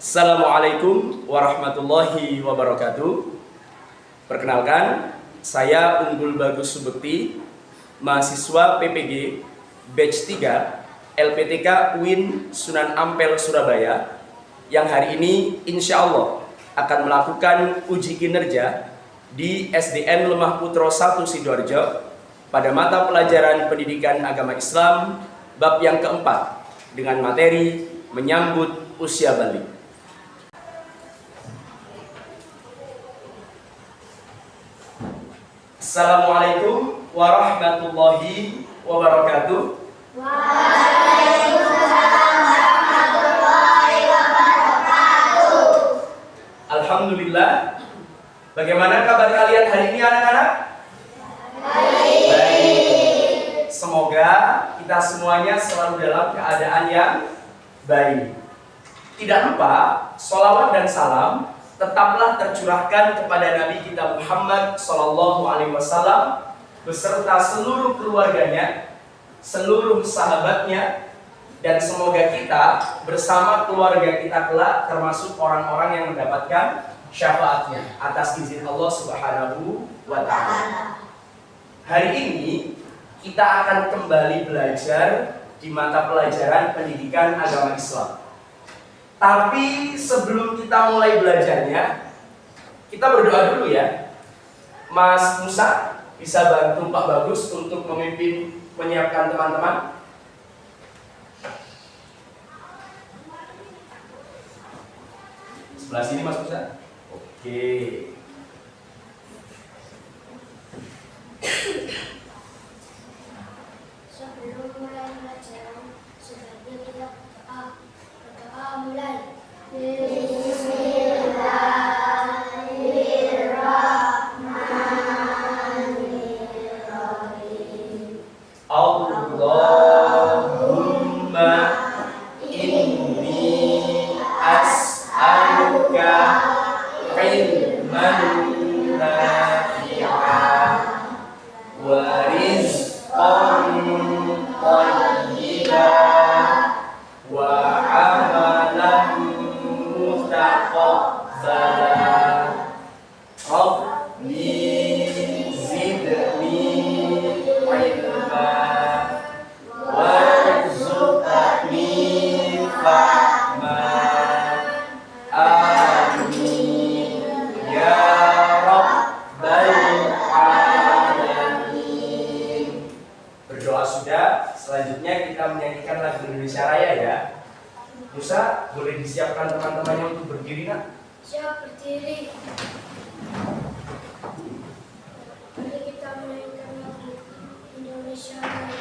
Assalamualaikum warahmatullahi wabarakatuh. Perkenalkan, saya Unggul Bagus Subekti, mahasiswa PPG Batch 3 LPTK UIN Sunan Ampel Surabaya, yang hari ini insya Allah akan melakukan uji kinerja di SDN Lemah Putro 1 Sidoarjo pada mata pelajaran Pendidikan Agama Islam bab yang keempat dengan materi menyambut usia balik. Assalamualaikum warahmatullahi wabarakatuh. Waalaikumsalam warahmatullahi wabarakatuh. Alhamdulillah. Bagaimana kabar kalian hari ini anak-anak? Baik. Semoga kita semuanya selalu dalam keadaan yang baik. Tidak lupa, sholawat dan salam tetaplah tercurahkan kepada Nabi kita Muhammad SAW beserta seluruh keluarganya, seluruh sahabatnya, dan semoga kita bersama keluarga kita kelak termasuk orang-orang yang mendapatkan syafaatnya atas izin Allah Subhanahu wa Ta'ala. Hari ini kita akan kembali belajar di mata pelajaran Pendidikan Agama Islam. Tapi sebelum kita mulai belajarnya, kita berdoa dulu ya. Mas Musa bisa bantu Pak Bagus untuk memimpin menyiapkan teman-teman. Sebelah sini Mas Musa. Oke. Sebelum mulai pelajaran, sebaiknya kita berdoa mulai. Bismillahirrahmanirrahim. Allahumma inni as'aluka ilman nafi'an wa rizqan thayyiban wa amalan mutaqabbalan. Rabbi zidni ilma warzuqni fahma. Amin ya rabbal alamin. Berdoa sudah, selanjutnya kita menyanyikan lagu Indonesia Raya ya. Musa, boleh disiapkan teman-temannya untuk berdiri nak? Siap, berdiri. Mari kita mainkan lagu Indonesia Raya.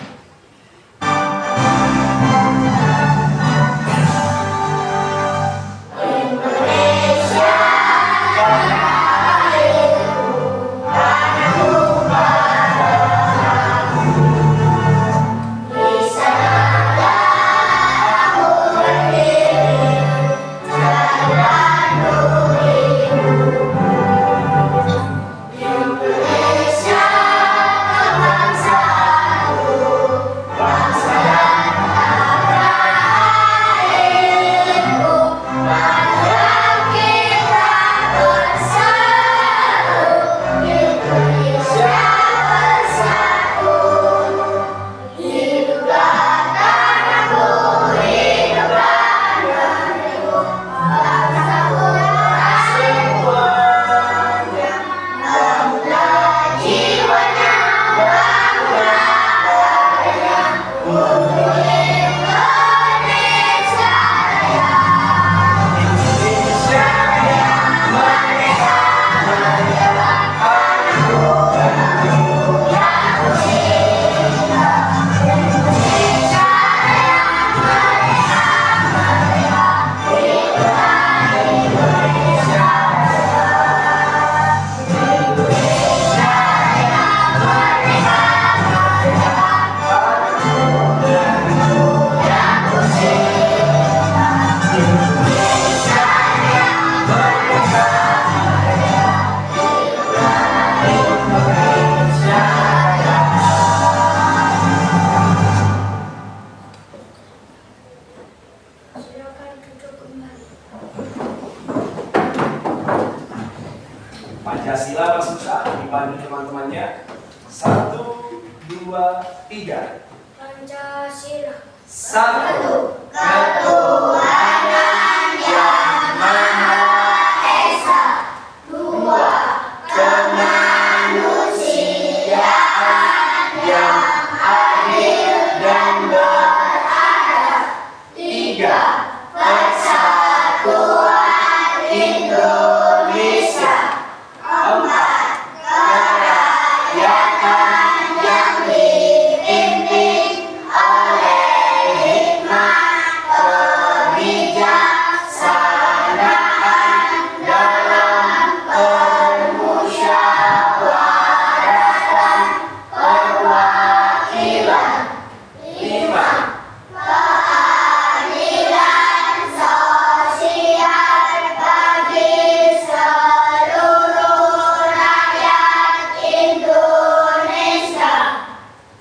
1, 2, 3. Pancasila. 1. Ketuhanan yang Maha Esa. 2. Kemanusiaan yang adil dan beradab. 3. Persatuan Indonesia. 4. Kerakyatan yang dipimpin oleh hikmat kebijaksanaan dalam permusyawaratan perwakilan. 5. Keadilan sosial bagi seluruh rakyat Indonesia.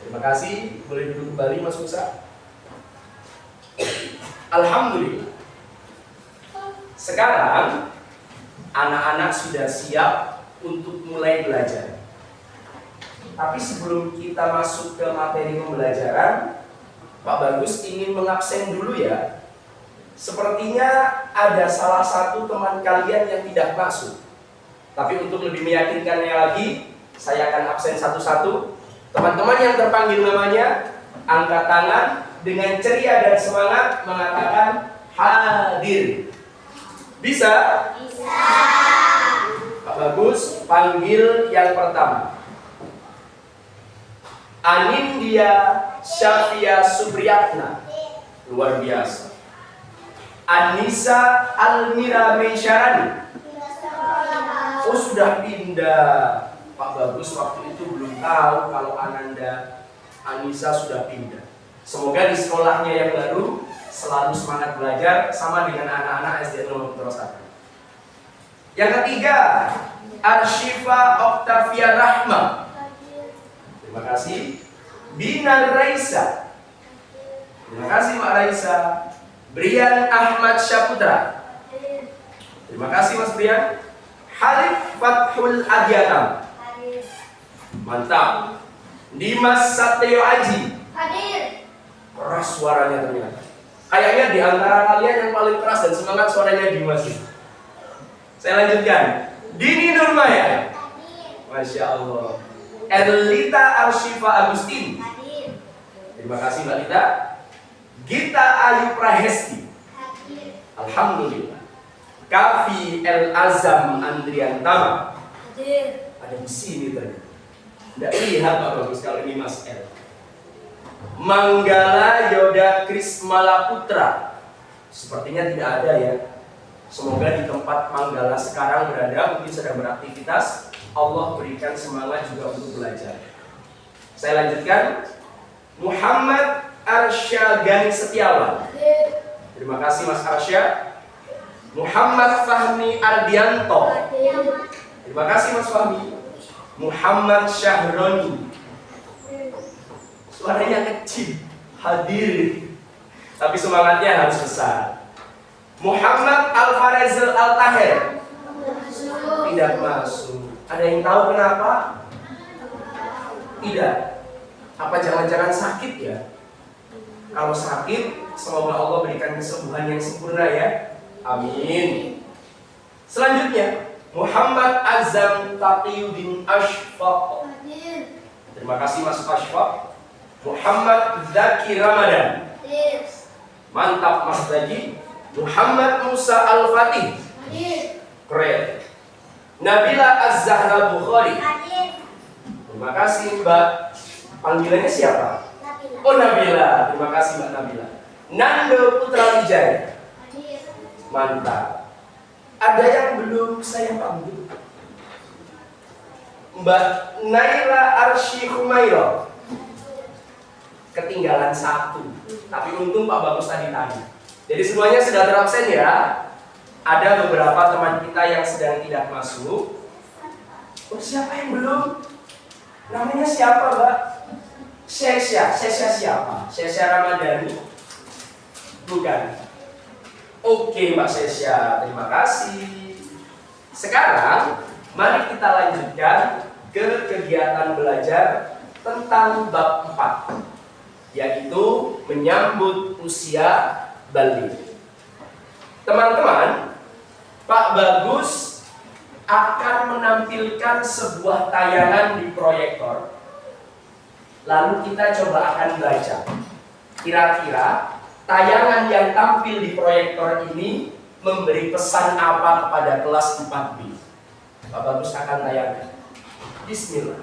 Terima kasih. Boleh duduk kembali Mas Musa. Alhamdulillah. Sekarang anak-anak sudah siap untuk mulai belajar. Tapi sebelum kita masuk ke materi pembelajaran, Pak Bagus ingin mengabsen dulu ya. Sepertinya ada salah satu teman kalian yang tidak masuk. Tapi untuk lebih meyakinkannya lagi, saya akan absen satu-satu. Teman-teman yang terpanggil namanya, angkat tangan dengan ceria dan semangat mengatakan hadir. Bisa? Bisa. Pak Bagus, panggil yang pertama. Anindya Syafia Supriyatna. Luar biasa. Anissa Almira Mensyarani. Oh, sudah pindah. Pak Bagus waktu itu belum tahu kalau Ananda Anissa sudah pindah. Semoga di sekolahnya yang baru selalu semangat belajar sama dengan anak-anak SD 01. Yang ketiga, Arshifa Oktavia Rahma. Terima kasih. Binar Raisa. Terima kasih Mbak Raisa. Brian Ahmad Syaputra. Terima kasih Mas Brian. Halif Fathul Adiatam. Mantap. Dimas Satyo Aji. Hadir. Keras suaranya ternyata. Kayaknya di antara kalian yang paling keras dan semangat suaranya Dimas. Saya lanjutkan. Dini Nurmaya. Masya Allah. Erlita Arshifa Agustin. Hadir. Terima kasih Mbak Lita. Gita Ayu Prahesti. Hadir. Alhamdulillah. Kavi El Azam Andriantama. Hadir. Ada di sini tadi. Tidak lihat Pak Bagus kalau ini Mas L. Manggala Yoda Krismala Putra. Sepertinya tidak ada ya. Semoga di tempat Manggala sekarang berada, mungkin sedang beraktivitas. Allah berikan semangat juga untuk belajar. Saya lanjutkan. Muhammad Arsya Gani Setiawan. Hadir. Terima kasih Mas Arsya. Muhammad Fahmi Ardianto. Hadir. Terima kasih Mas Fahmi. Muhammad Syahroni. Suaranya kecil. Hadir. Tapi semangatnya harus besar. Muhammad Alfarezal Al-Tahir. Tidak masuk. Ada yang tahu kenapa? Tidak. Apa jangan-jangan sakit ya? Kalau sakit, semoga Allah berikan kesembuhan yang sempurna ya. Amin. Selanjutnya, Muhammad Azam Taqiyuddin Ashfaq. Hadir. Terima kasih Mas Ashfaq. Muhammad Zaki Ramadan. Hadir. Mantap Mas Zaki. Muhammad Musa Al-Fatih. Hadir. Keren. Nabila Az-Zahra Bukhari. Hadir. Terima kasih Mbak. Panggilannya siapa? Nabila. Oh Nabila. Terima kasih Mbak Nabila. Nando Putra Wijaya. Hadir. Mantap. Ada yang belum saya panggil. Mbak Naira Arsy Humaira. Ketinggalan satu. Tapi untung Pak Bagus tadi tanya. Jadi semuanya sudah terabsen ya. Ada beberapa teman kita yang sedang tidak masuk. Oh, siapa yang belum? Namanya siapa, Mbak? Sesya siapa? Sesya Ramadhani? Bukan. Oke, Mbak Sesya, terima kasih. Sekarang, mari kita lanjutkan ke kegiatan belajar tentang bab 4, yaitu menyambut usia balik. Teman-teman, Pak Bagus akan menampilkan sebuah tayangan di proyektor. Lalu kita coba akan baca. Kira-kira tayangan yang tampil di proyektor ini memberi pesan apa kepada kelas 4B? Pak Bagus akan tayangkan. Bismillah.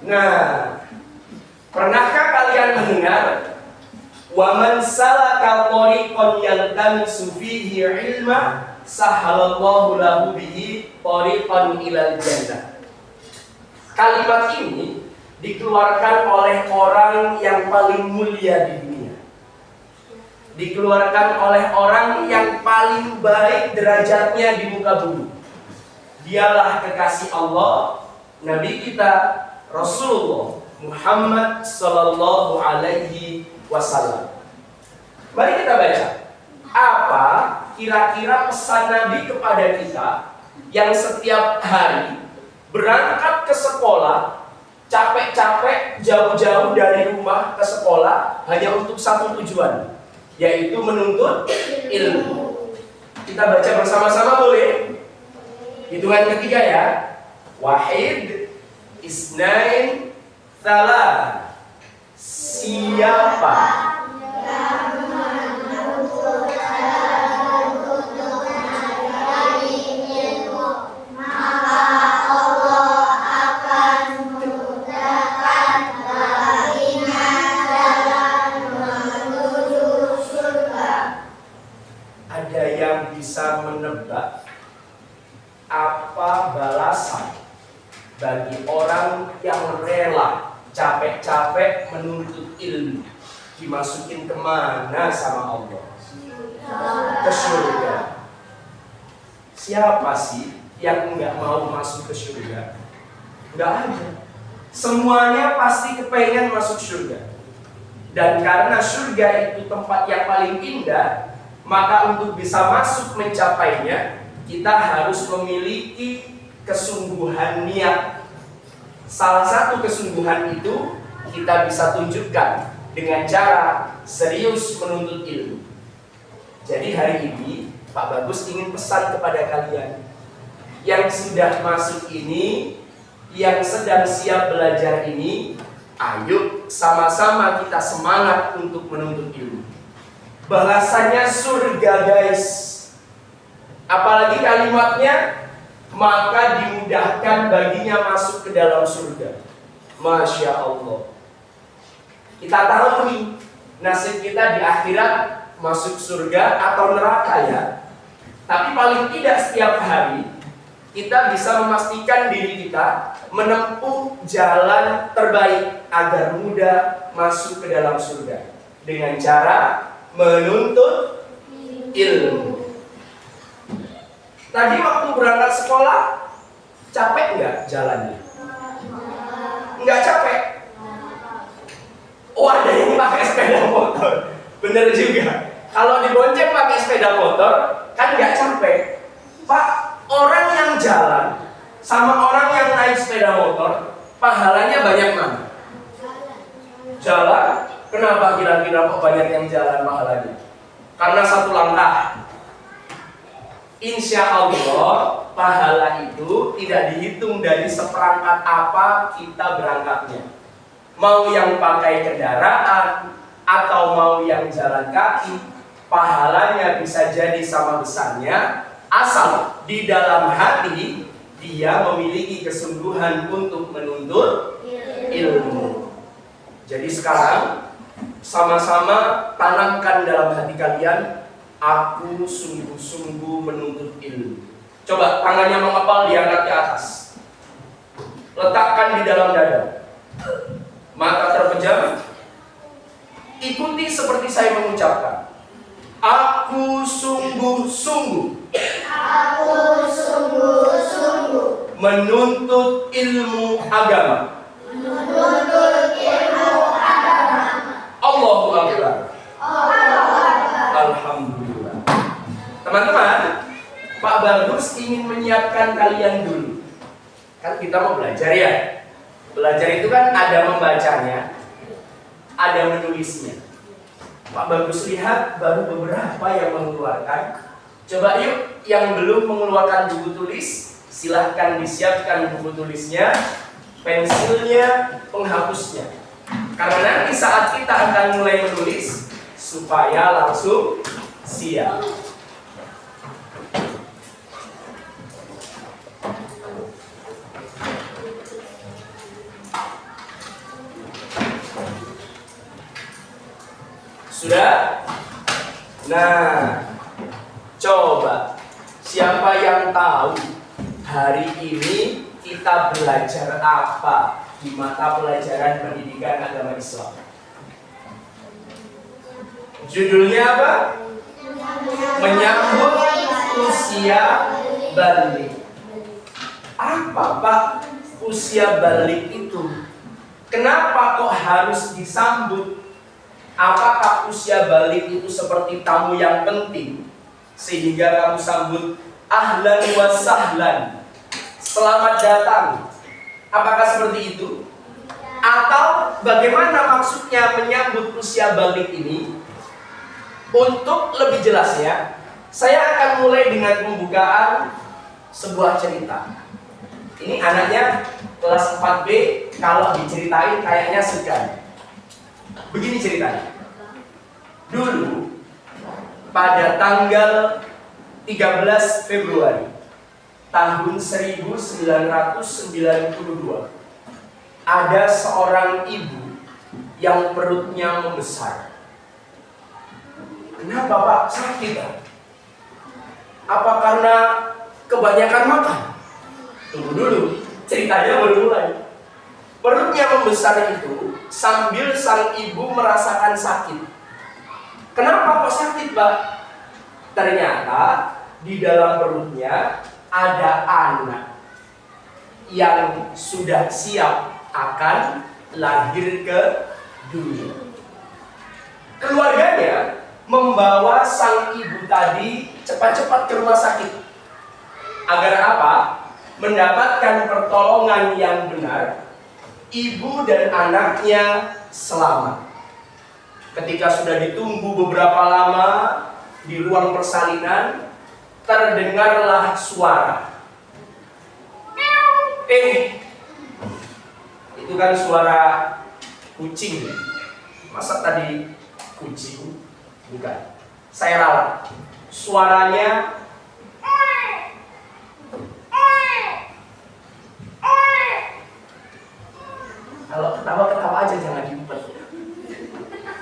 Nah, pernahkah kalian mendengar waman salaka tariqan yaltamisu fihi ilma sahalallahu lahu bihi tariqan ilal jannah. Kalimat ini dikeluarkan oleh orang yang paling mulia di dunia. Dikeluarkan oleh orang yang paling baik derajatnya di muka bumi. Dialah kekasih Allah, Nabi kita Rasulullah Muhammad sallallahu alaihi wasallam. Mari kita baca. Apa kira-kira pesan Nabi kepada kita yang setiap hari berangkat ke sekolah, capek-capek jauh-jauh dari rumah ke sekolah hanya untuk satu tujuan, yaitu menuntut ilmu. Kita baca bersama-sama boleh? Hitungan ketiga ya. Wahid, isnain, salah. Siapa ada yang bisa menebak apa balasan bagi orang yang rela capek-capek menuntut ilmu? Dimasukin kemana sama Allah? Ke surga. Siapa sih yang nggak mau masuk ke surga? Nggak ada. Semuanya pasti kepengen masuk surga. Dan karena surga itu tempat yang paling indah, maka untuk bisa masuk mencapainya, kita harus memiliki kesungguhan niat. Salah satu kesungguhan itu kita bisa tunjukkan dengan cara serius menuntut ilmu. Jadi hari ini Pak Bagus ingin pesan kepada kalian yang sudah masuk ini, yang sedang siap belajar ini, ayo sama-sama kita semangat untuk menuntut ilmu. Bahasanya surga guys. Apalagi kalimatnya, maka dimudahkan baginya masuk ke dalam surga. Masya Allah. Kita tahu nih, nasib kita di akhirat masuk surga atau neraka ya. Tapi paling tidak setiap hari kita bisa memastikan diri kita menempuh jalan terbaik agar mudah masuk ke dalam surga dengan cara menuntut ilmu. Tadi waktu berangkat sekolah capek nggak jalannya? Nggak capek. Oh, ada yang pakai sepeda motor. Bener juga. Kalau dibonceng pakai sepeda motor kan nggak capek. Pak, orang yang jalan sama orang yang naik sepeda motor pahalanya banyak mana? Jalan. Kenapa kira-kira kok banyak yang jalan pahalanya? Karena satu langkah. Insya Allah pahala itu tidak dihitung dari seperangkat apa kita berangkatnya. Mau yang pakai kendaraan atau mau yang jalan kaki, pahalanya bisa jadi sama besarnya asal di dalam hati dia memiliki kesungguhan untuk menuntut ilmu. Jadi sekarang sama-sama tanamkan dalam hati kalian, aku sungguh-sungguh menuntut ilmu. Coba tangannya mengepal, diangkat ke atas. Letakkan di dalam dada. Mata terpejam. Ikuti seperti saya mengucapkan. Aku sungguh-sungguh. Aku sungguh-sungguh Menuntut ilmu agama. menuntut ilmu agama. Allahu Akbar. Allah Teman-teman, Pak Bagus ingin menyiapkan kalian dulu. Kan kita mau belajar ya. Belajar itu kan ada membacanya, ada menulisnya. Pak Bagus lihat baru beberapa yang mengeluarkan. Coba yuk yang belum mengeluarkan buku tulis, silahkan disiapkan buku tulisnya, pensilnya, penghapusnya. Karena nanti saat kita akan mulai menulis, supaya langsung siap. Sudah? Nah, coba siapa yang tahu hari ini kita belajar apa di mata pelajaran pendidikan agama Islam? Judulnya apa? Menyambut usia balik. Apa Pak usia balik itu? Kenapa kok harus disambut? Apakah usia balik itu seperti tamu yang penting sehingga kamu sambut ahlan wa sahlan, selamat datang? Apakah seperti itu? Atau bagaimana maksudnya menyambut usia balik ini? Untuk lebih jelasnya, saya akan mulai dengan pembukaan sebuah cerita. Ini anaknya kelas 4B, kalau diceritain kayaknya segan. Begini ceritanya. Dulu pada tanggal 13 Februari tahun 1992 ada seorang ibu yang perutnya membesar. Kenapa Pak? Sakit Pak? Apa karena kebanyakan makan? Tunggu dulu, ceritanya baru mulai. Perutnya membesar itu sambil sang ibu merasakan sakit. Kenapa kok sakit Pak? Ternyata di dalam perutnya ada anak yang sudah siap akan lahir ke dunia. Keluarganya membawa sang ibu tadi cepat-cepat ke rumah sakit. Agar apa? Mendapatkan pertolongan yang benar, ibu dan anaknya selamat. Ketika sudah ditunggu beberapa lama di ruang persalinan, terdengarlah suara. Itu kan suara kucing. Masa tadi kucing? Bukan. Saya ralat. Suaranya kalau ketawa-ketawa aja, jangan diumpet.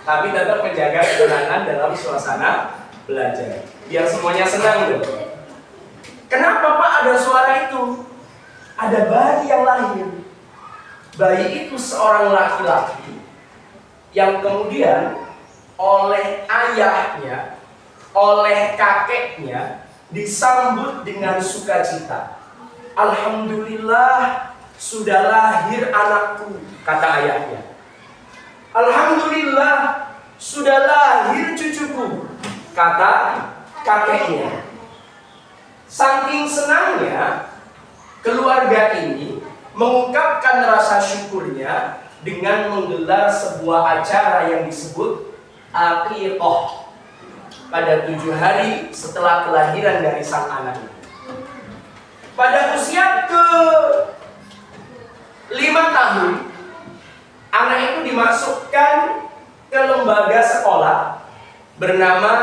Tapi tetap menjaga ketenangan dalam suasana belajar. Biar semuanya senang dong. Kenapa Pak ada suara itu? Ada bayi yang lahir. Bayi itu seorang laki-laki yang kemudian oleh ayahnya, oleh kakeknya disambut dengan sukacita. Alhamdulillah, sudah lahir anakku, kata ayahnya. Alhamdulillah, sudah lahir cucuku, kata kakeknya. Saking senangnya, keluarga ini mengungkapkan rasa syukurnya dengan menggelar sebuah acara yang disebut Aqiqah pada 7 hari setelah kelahiran dari sang anak. Pada usia ke 5 tahun, anak itu dimasukkan ke lembaga sekolah bernama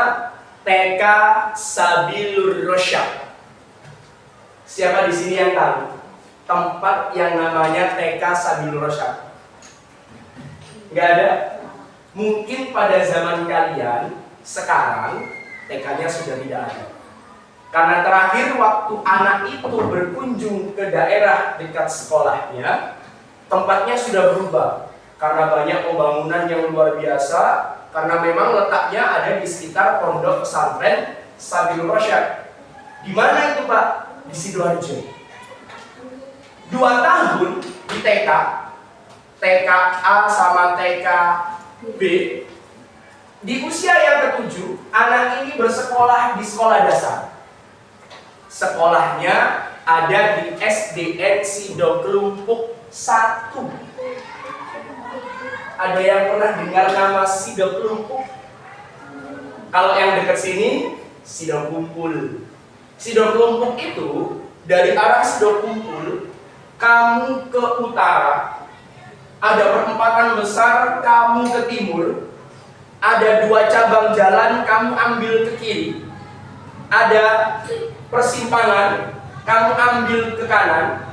TK Sabilur Rasyad. Siapa di sini yang tahu tempat yang namanya TK Sabilur Rasyad? Nggak ada? Mungkin pada zaman kalian sekarang TK-nya sudah tidak ada. Karena terakhir waktu anak itu berkunjung ke daerah dekat sekolahnya, tempatnya sudah berubah karena banyak pembangunan yang luar biasa. Karena memang letaknya ada di sekitar pondok pesantren Sabilur Rasyad. Di mana itu Pak? Di Sidoarjo. 2 tahun di TK, TK A sama TK B, Di usia yang ke-7, anak ini bersekolah di sekolah dasar. Sekolahnya ada di SDN Sidokelumpuk 1. Ada yang pernah dengar nama Sidokelumpuk? Kalau yang dekat sini, Sidokumpul. Sidokelumpuk itu dari arah Sidokumpul, kamu ke utara, ada perempatan besar, kamu ke timur, ada 2 cabang jalan, kamu ambil ke kiri, ada persimpangan, kamu ambil ke kanan,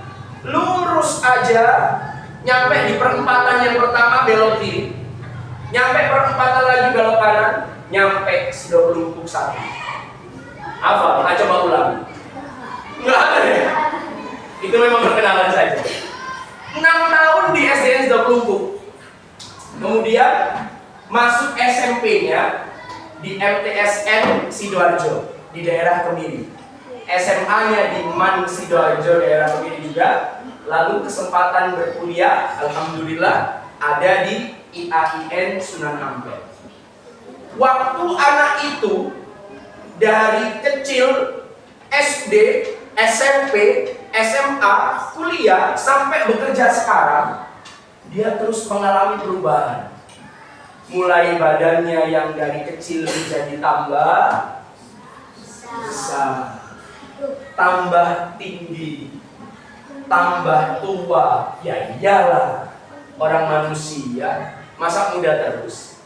lurus aja, nyampe di perempatan yang pertama belok kiri, nyampe perempatan lagi belok kanan, nyampe Sidokelumpuk 1. Apa? Coba ulang. Enggak ada ya? Itu memang perkenalan saja. 6 tahun di SDN Sidokelumpuk. Kemudian masuk SMP-nya di MTSN Sidoarjo di daerah Kemiri. SMA-nya di MAN Sidoarjo daerah Kemiri juga. Lalu kesempatan berkuliah, alhamdulillah, ada di IAIN Sunan Ampel. Waktu anak itu dari kecil SD, SMP, SMA, kuliah sampai bekerja sekarang, dia terus mengalami perubahan. Mulai badannya yang dari kecil menjadi tambah besar, tambah tinggi, tambah tua. Ya iyalah, orang manusia masa muda terus.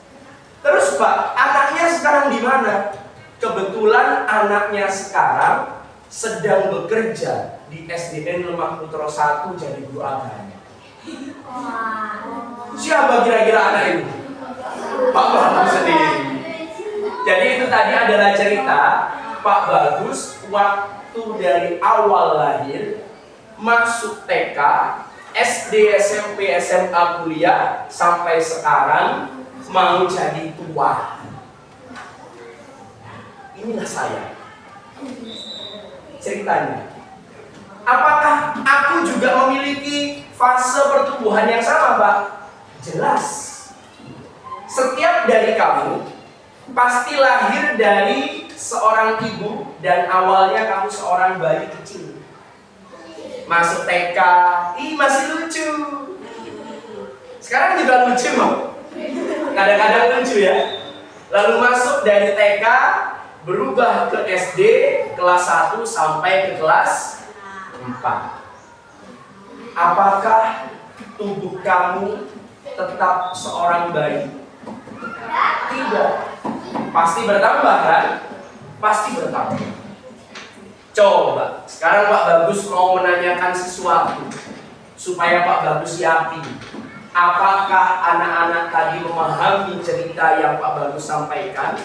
Terus Pak, anaknya sekarang di mana? Kebetulan anaknya sekarang sedang bekerja di SDN Lemah Putra 1 jadi guru agama. Siapa kira-kira anak ini? Pak Bagus sendiri. Jadi itu tadi adalah cerita Pak Bagus waktu dari awal lahir, masuk TK, SD, SMP, SMA, kuliah, sampai sekarang mau jadi tua. Inilah saya ceritanya. Apakah aku juga memiliki fase pertumbuhan yang sama, Pak? Jelas. Setiap dari kamu pasti lahir dari seorang ibu dan awalnya kamu seorang bayi kecil. Masuk TK, masih lucu. Sekarang juga lucu, Pak. Kadang-kadang lucu ya. Lalu masuk dari TK, berubah ke SD kelas 1 sampai ke kelas 4. Apakah tubuh kamu tetap seorang bayi? Tidak. Pasti bertambah kan? Pasti bertambah. Coba, sekarang Pak Bagus mau menanyakan sesuatu supaya Pak Bagus yakin. Apakah anak-anak tadi memahami cerita yang Pak Bagus sampaikan?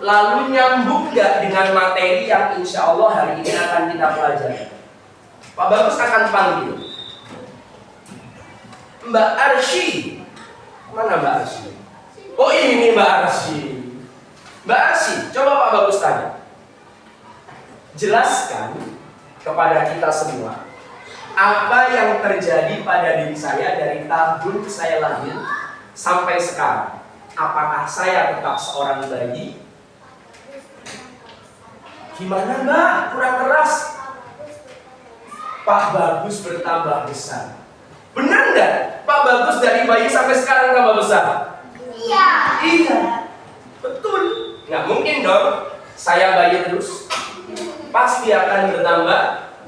Lalu nyambung gak dengan materi yang insya Allah hari ini akan kita pelajari? Pak Bagus akan panggil Mbak Arsy. Mana Mbak Arsy? Oh ini Mbak Arsy. Mbak Arsy, coba Pak Bagus tanya. Jelaskan kepada kita semua apa yang terjadi pada diri saya dari tahun saya lahir sampai sekarang. Apakah saya tetap seorang bayi? Gimana Mbak? Kurang keras. Pak Bagus bertambah besar. Benar nggak? Pak Bagus dari bayi sampai sekarang tambah besar? Iya. Iya. Betul. Nggak mungkin dong saya bayi terus. Pasti akan bertambah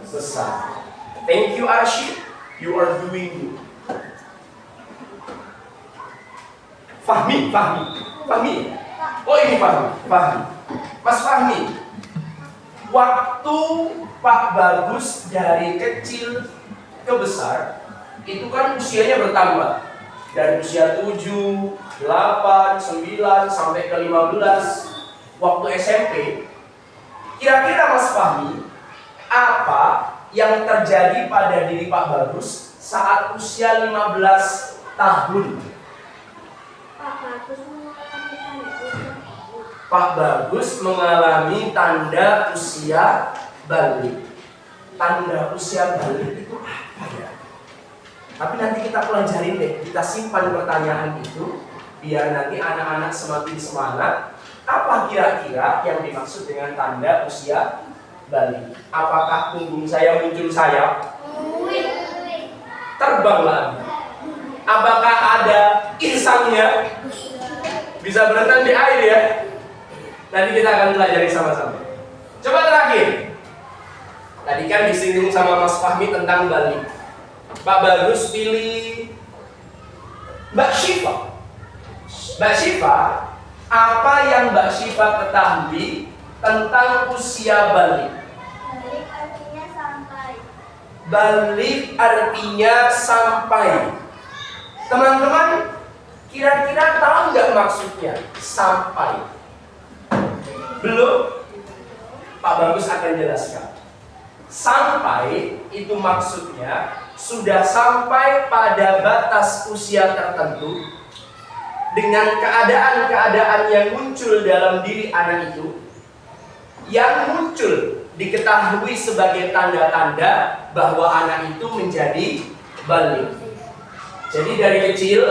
besar. Thank you Arsy, you are doing good. Fahmi. Oh ini Fahmi. Mas Fahmi, waktu Pak Bagus dari kecil ke besar, itu kan usianya bertambah. Dari usia 7, 8, 9, sampai ke 15. Waktu SMP, kira-kira Mas Fahmi, apa yang terjadi pada diri Pak Bagus saat usia 15 tahun? Pak Bagus mengalami tanda usia balik. Tanda usia balik itu apa ya? Tapi nanti kita pelajarin deh, kita simpan pertanyaan itu biar nanti anak-anak semakin semangat. Apa kira-kira yang dimaksud dengan tanda usia balik? Apakah punggung saya muncul sayap? Terbang lagi. Apakah ada insangnya? Bisa berenang di air ya? Nanti kita akan pelajari sama-sama. Coba terakhir. Tadi kan disinggung sama Mas Fahmi tentang balik. Pak Bagus pilih Mbak Syifa. Mbak Syifa, apa yang Mbak Syifa ketahui tentang usia balik? Balik artinya sampai. Balik artinya sampai. Teman-teman, kira-kira tahu nggak maksudnya sampai? Belum? Pak Bagus akan jelaskan. Sampai itu maksudnya sudah sampai pada batas usia tertentu dengan keadaan-keadaan yang muncul dalam diri anak itu, yang muncul diketahui sebagai tanda-tanda bahwa anak itu menjadi balik. Jadi dari kecil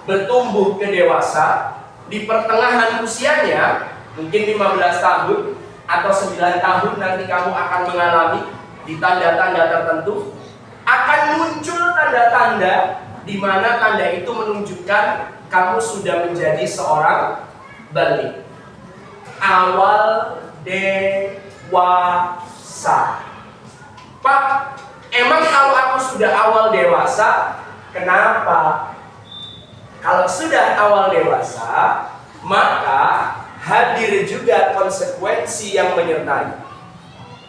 bertumbuh ke dewasa, di pertengahan usianya mungkin 15 tahun atau 9 tahun nanti kamu akan mengalami di tanda-tanda tertentu akan muncul tanda-tanda di mana tanda itu menunjukkan kamu sudah menjadi seorang balik. Awal dewasa. Pak, emang kalau aku sudah awal dewasa, kenapa? Kalau sudah awal dewasa, maka hadir juga konsekuensi yang menyertai.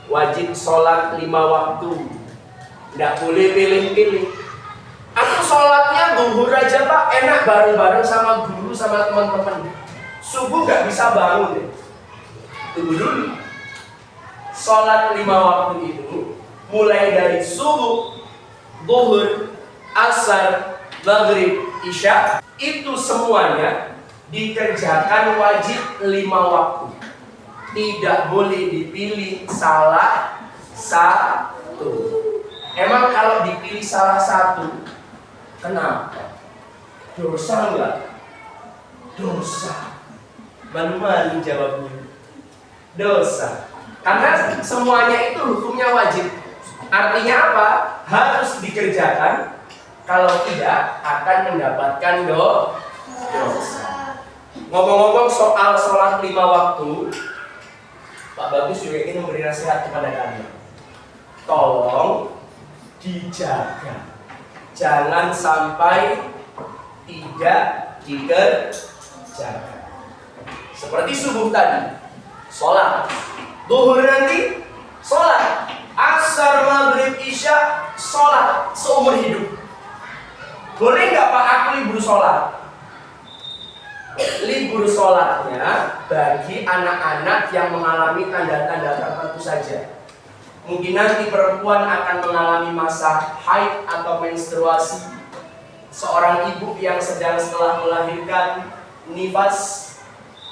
Wajib sholat 5 waktu. Tidak boleh pilih-pilih. Aku sholatnya zuhur aja Pak, enak bareng-bareng sama guru, sama teman-teman. Subuh nggak bisa bangun deh. Tunggu dulu. Sholat 5 waktu itu mulai dari subuh, zuhur, asar, maghrib, isya, itu semuanya dikerjakan wajib 5 waktu. Tidak boleh dipilih salah satu. Emang kalau dipilih salah satu, kenapa? Dosa enggak? Dosa. Malu-malu jawabnya. Dosa. Karena semuanya itu hukumnya wajib. Artinya apa? Harus dikerjakan. Kalau tidak, akan mendapatkan dosa. Ngomong-ngomong soal sholat 5 waktu, Pak Bagus juga ingin memberi nasihat kepada kalian. Tolong dijaga. Jangan sampai tidak dikerjakan. Seperti subuh tadi, sholat. Zuhur nanti, sholat. Asar, maghrib, isya, sholat seumur hidup. Boleh nggak Pak aku libur sholat? Libur sholatnya bagi anak-anak yang mengalami tanda-tanda tertentu saja. Mungkin nanti perempuan akan mengalami masa haid atau menstruasi. Seorang ibu yang sedang setelah melahirkan nifas,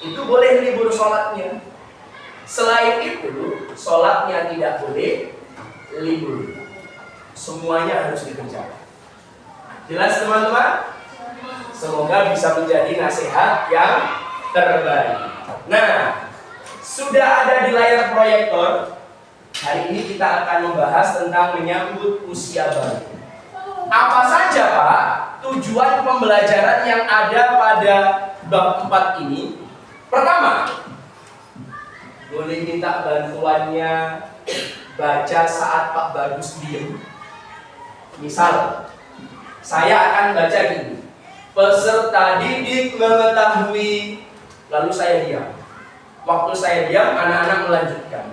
itu boleh libur sholatnya. Selain itu, sholatnya tidak boleh libur. Semuanya harus dikerjakan. Jelas teman-teman? Semoga bisa menjadi nasihat yang terbaik. Nah, sudah ada di layar proyektor. Hari ini kita akan membahas tentang menyambut usia baru. Apa saja Pak tujuan pembelajaran yang ada pada bab 4 ini? Pertama, boleh minta bantuannya baca saat Pak Bagus diem. Misal, saya akan baca gini. Peserta didik mengetahui, lalu saya diam. Waktu saya diam, anak-anak melanjutkan.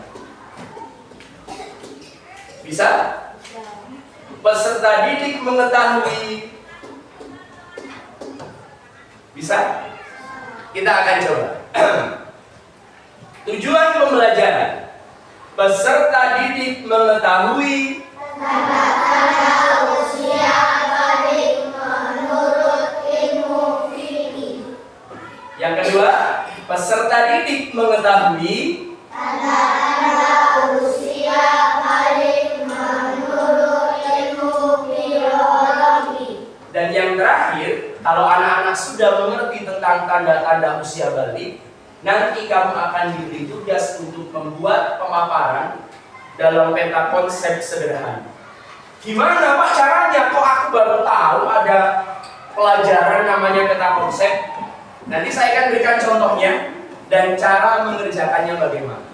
Bisa? Peserta didik mengetahui. Bisa? Kita akan coba. Tujuan pembelajaran. Peserta didik mengetahui Tanda-tanda usia balik menurut ilmu fikih. Yang kedua, peserta didik mengetahui Tanda-tanda usia balik menurut ilmu biologi. dan yang terakhir, kalau anak-anak sudah mengerti tentang tanda-tanda usia balik, nanti kamu akan diberi tugas untuk membuat pemaparan dalam peta konsep sederhana. Gimana Pak caranya? Kok aku baru tahu ada pelajaran namanya peta konsep? Nanti saya akan berikan contohnya dan cara mengerjakannya bagaimana.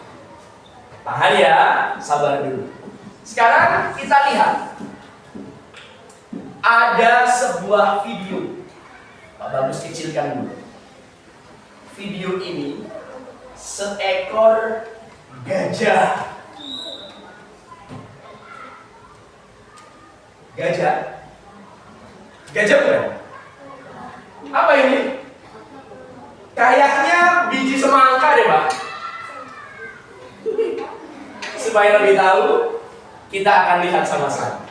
Tahan ya, sabar dulu. Sekarang kita lihat. Ada sebuah video. Pak Bagus kecilkan dulu. Video ini seekor gajah. Gajah bukan? Apa ini? Kayaknya biji semangka deh Pak. Supaya lebih tahu, kita akan lihat sama-sama.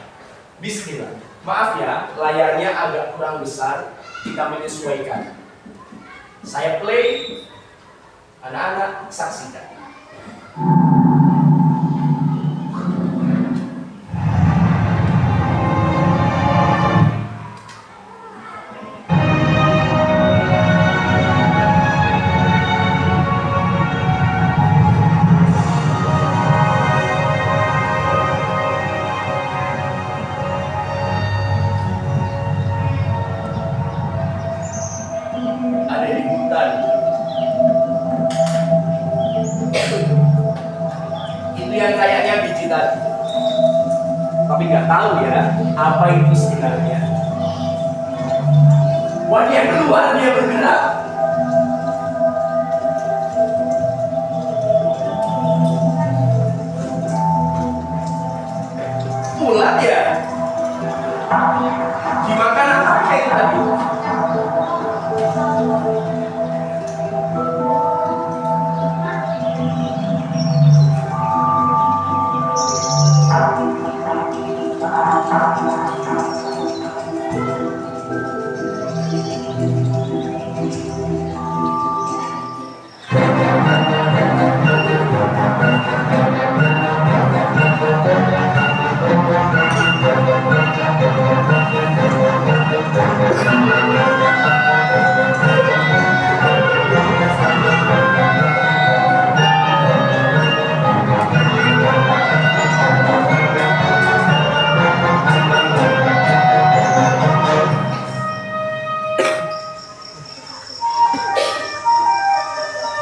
Bismillah. Maaf ya, layarnya agak kurang besar, kita menyesuaikan. Saya play, anak-anak saksikan. Ada di hutan. Itu yang kayaknya biji tadi. Tapi nggak tahu ya apa itu sebenarnya. Wah, dia keluar, dia bergerak. Ulat ya? Dimakan apa kayak tadi?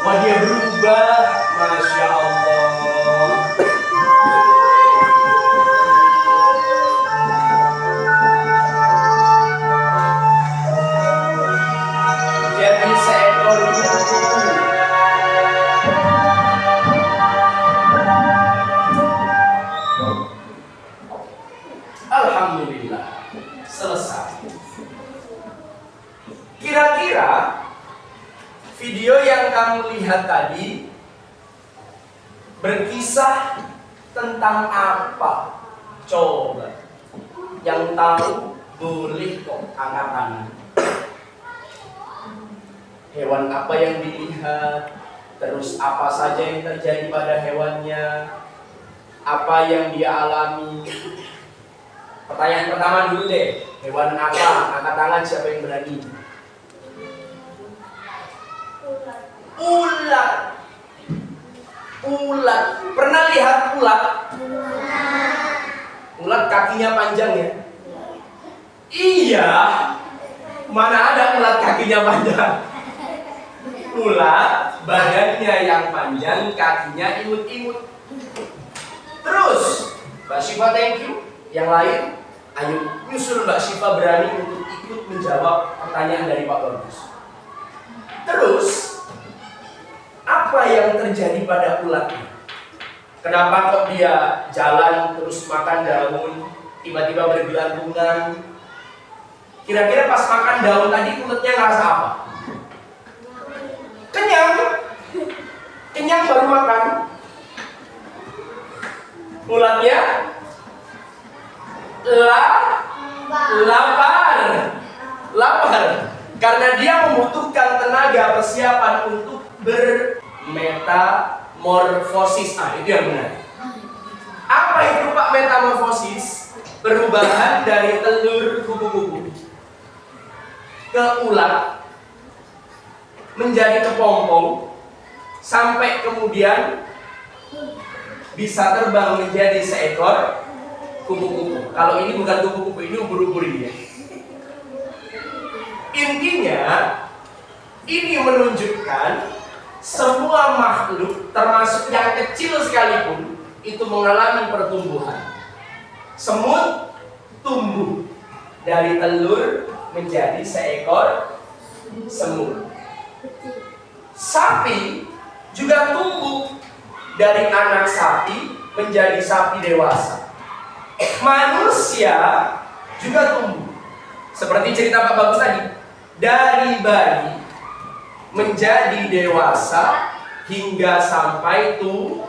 Wah, dia berubah, Masya Allah. Jadi seekor kupu. Alhamdulillah, selesai. Kira-kira video yang kamu lihat tadi berkisah tentang apa? Coba. Yang tahu boleh kok angkat tangan. Hewan apa yang dilihat? Terus apa saja yang terjadi pada hewannya? Apa yang dia alami? Pertanyaan pertama dulu deh. Hewan apa? Angkat tangan siapa yang berani? Ulat. Ulat. Pernah lihat ulat? Ulat kakinya panjang ya? Iya. Mana ada ulat kakinya panjang? Ulat badannya yang panjang, kakinya imut-imut. Terus, Mbak Syifa thank you. Yang lain, ayo nyusul Mbak Syifa berani untuk ikut menjawab pertanyaan dari Pak Bagus. Terus, apa yang terjadi pada ulat ini? Kenapa kok dia jalan terus makan daun, tiba-tiba bergelantungan? Kira-kira pas makan daun tadi ulatnya ngerasa apa? Kenyang. Kenyang baru makan. Ulatnya lapar. Karena dia membutuhkan tenaga persiapan untuk bermetamorfosis. Itu yang benar. Apa itu Pak metamorfosis? Perubahan dari telur kupu-kupu ke ulat menjadi kepompong sampai kemudian bisa terbang menjadi seekor kupu-kupu. Kalau ini bukan kupu-kupu, ini ubur-ubur ini ya. Intinya ini menunjukkan semua makhluk termasuk yang kecil sekalipun itu mengalami pertumbuhan. Semut tumbuh dari telur menjadi seekor semut. Sapi juga tumbuh dari anak sapi menjadi sapi dewasa. Manusia juga tumbuh. Seperti cerita Pak Bagus tadi, dari bayi menjadi dewasa hingga sampai tua.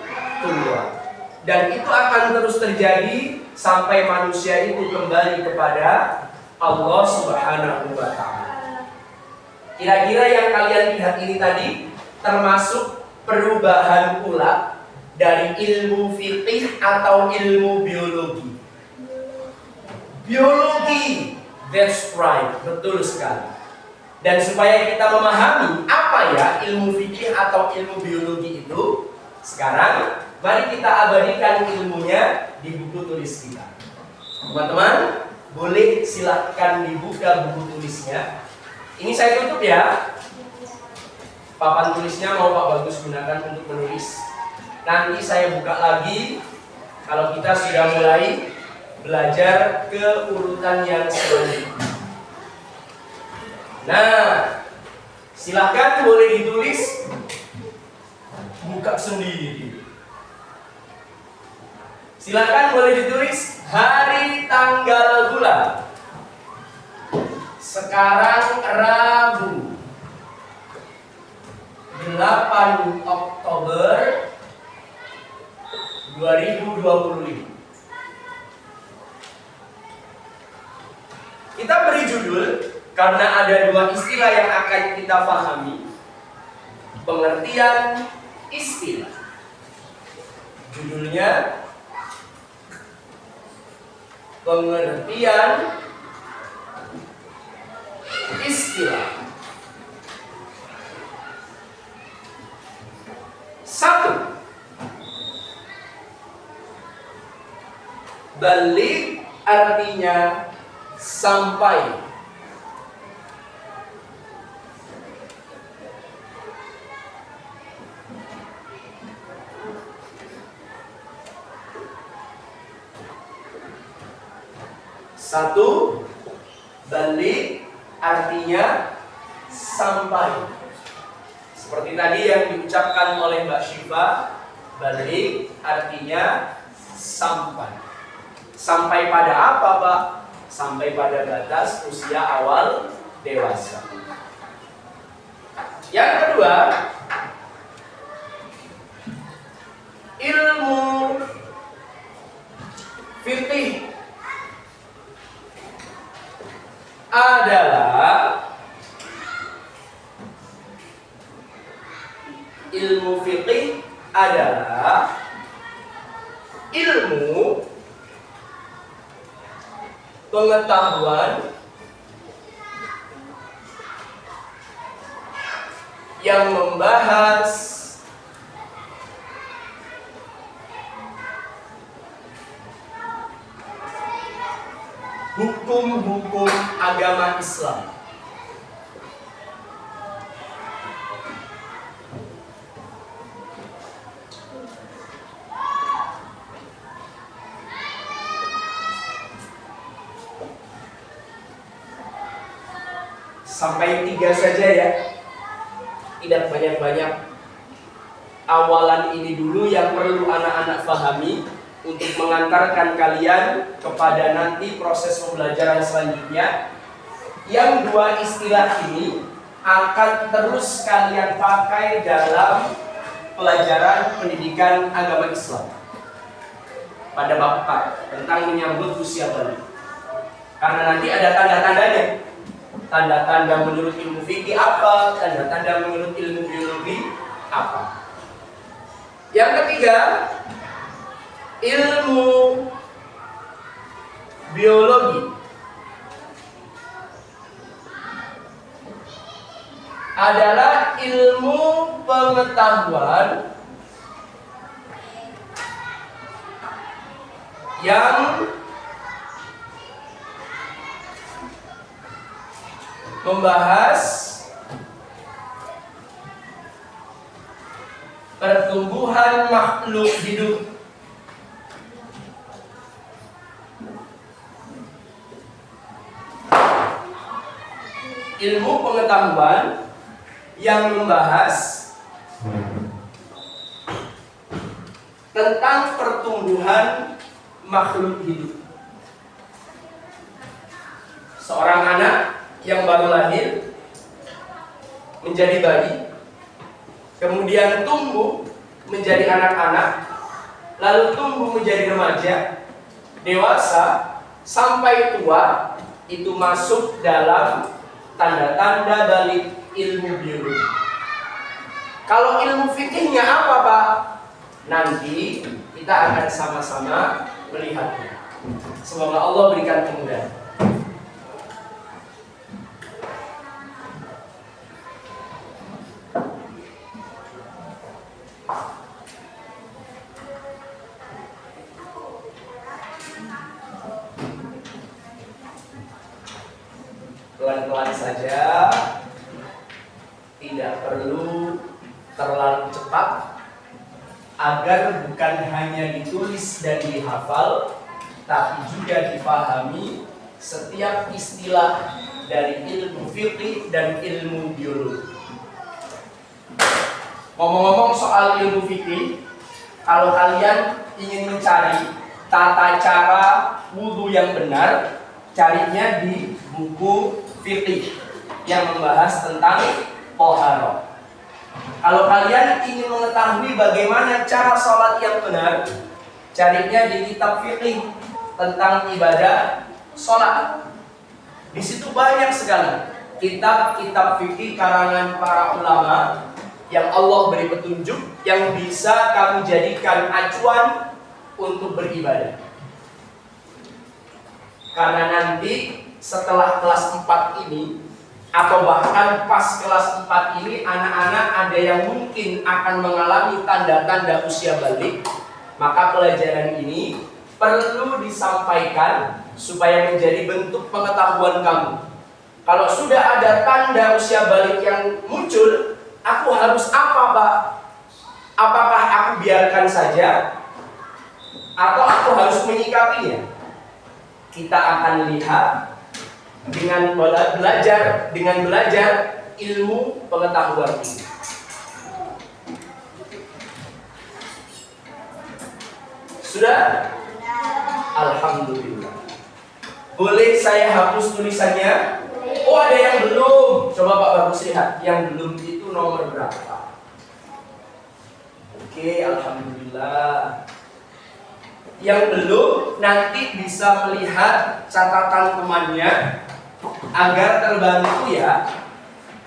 Dan itu akan terus terjadi sampai manusia itu kembali kepada Allah Subhanahu wa Ta'ala. Kira-kira yang kalian lihat ini tadi termasuk perubahan pula dari ilmu fikih atau ilmu biologi. Biologi, that's right, betul sekali. Dan supaya kita memahami apa ya ilmu fikih atau ilmu biologi itu, sekarang mari kita abadikan ilmunya di buku tulis kita. Teman-teman, boleh silahkan dibuka buku tulisnya. Ini saya tutup ya. Papan tulisnya mau Pak Bagus gunakan untuk menulis. Nanti saya buka lagi kalau kita sudah mulai belajar ke urutan yang selanjutnya. Nah, silahkan boleh ditulis, buka sendiri. Silahkan boleh ditulis hari, tanggal, bulan. Sekarang Rabu 8 Oktober 2025. Kita beri judul karena ada dua istilah yang akan kita pahami. Pengertian istilah. Judulnya pengertian istilah. 1. Balik artinya sampai. Satu, balik artinya sampai. Seperti tadi yang diucapkan oleh Mbak Syifa, balik artinya sampai. Sampai pada apa, Pak? Sampai pada batas usia awal dewasa. Yang kedua, ilmu fikih adalah ilmu pengetahuan yang membahas hukum-hukum agama Islam. Sampai 3 saja ya, tidak banyak-banyak. Awalan ini dulu yang perlu anak-anak pahami untuk mengantarkan kalian kepada nanti proses pembelajaran selanjutnya. Yang dua istilah ini akan terus kalian pakai dalam pelajaran pendidikan agama Islam pada bab 4 tentang menyambut usia balik. Karena nanti ada tanda-tandanya. Tanda-tanda menurut ilmu fikih apa, tanda-tanda menurut ilmu biologi apa. Yang ketiga, ilmu biologi adalah pengetahuan yang membahas pertumbuhan makhluk hidup. Ilmu pengetahuan yang membahas tentang pertumbuhan makhluk hidup. Seorang anak yang baru lahir menjadi bayi, kemudian tumbuh menjadi anak-anak, lalu tumbuh menjadi remaja, dewasa, sampai tua, itu masuk dalam tanda-tanda balik ilmu biologi. Kalau ilmu fikihnya apa, Pak? Nanti kita akan sama-sama melihatnya. Semoga Allah berikan kemudahan. Pelan-pelan saja, tidak perlu terlalu cepat, agar bukan hanya ditulis dan dihafal, tapi juga dipahami setiap istilah dari ilmu fikih dan ilmu biologi. Ngomong-ngomong soal ilmu fikih, kalau kalian ingin mencari tata cara wudhu yang benar, carinya di buku fikih yang membahas tentang toharoh. Kalau kalian ingin mengetahui bagaimana cara sholat yang benar, carinya di kitab fikih tentang ibadah sholat. Di situ banyak sekali kitab-kitab fikih karangan para ulama yang Allah beri petunjuk yang bisa kamu jadikan acuan untuk beribadah. Karena nanti setelah kelas 4 ini, atau bahkan pas kelas 4 ini, anak-anak ada yang mungkin akan mengalami tanda-tanda usia balik. Maka pelajaran ini perlu disampaikan supaya menjadi bentuk pengetahuan kamu. Kalau sudah ada tanda usia balik yang muncul, aku harus apa, Pak? Apakah aku biarkan saja atau aku harus menyikapinya? Kita akan lihat dengan belajar ilmu pengetahuan ini. Sudah? Alhamdulillah. Boleh saya hapus tulisannya? Oh, ada yang belum. Coba Pak Bagus lihat. Yang belum itu nomor berapa? Oke, alhamdulillah. Yang belum nanti bisa melihat catatan temannya agar terbantu ya,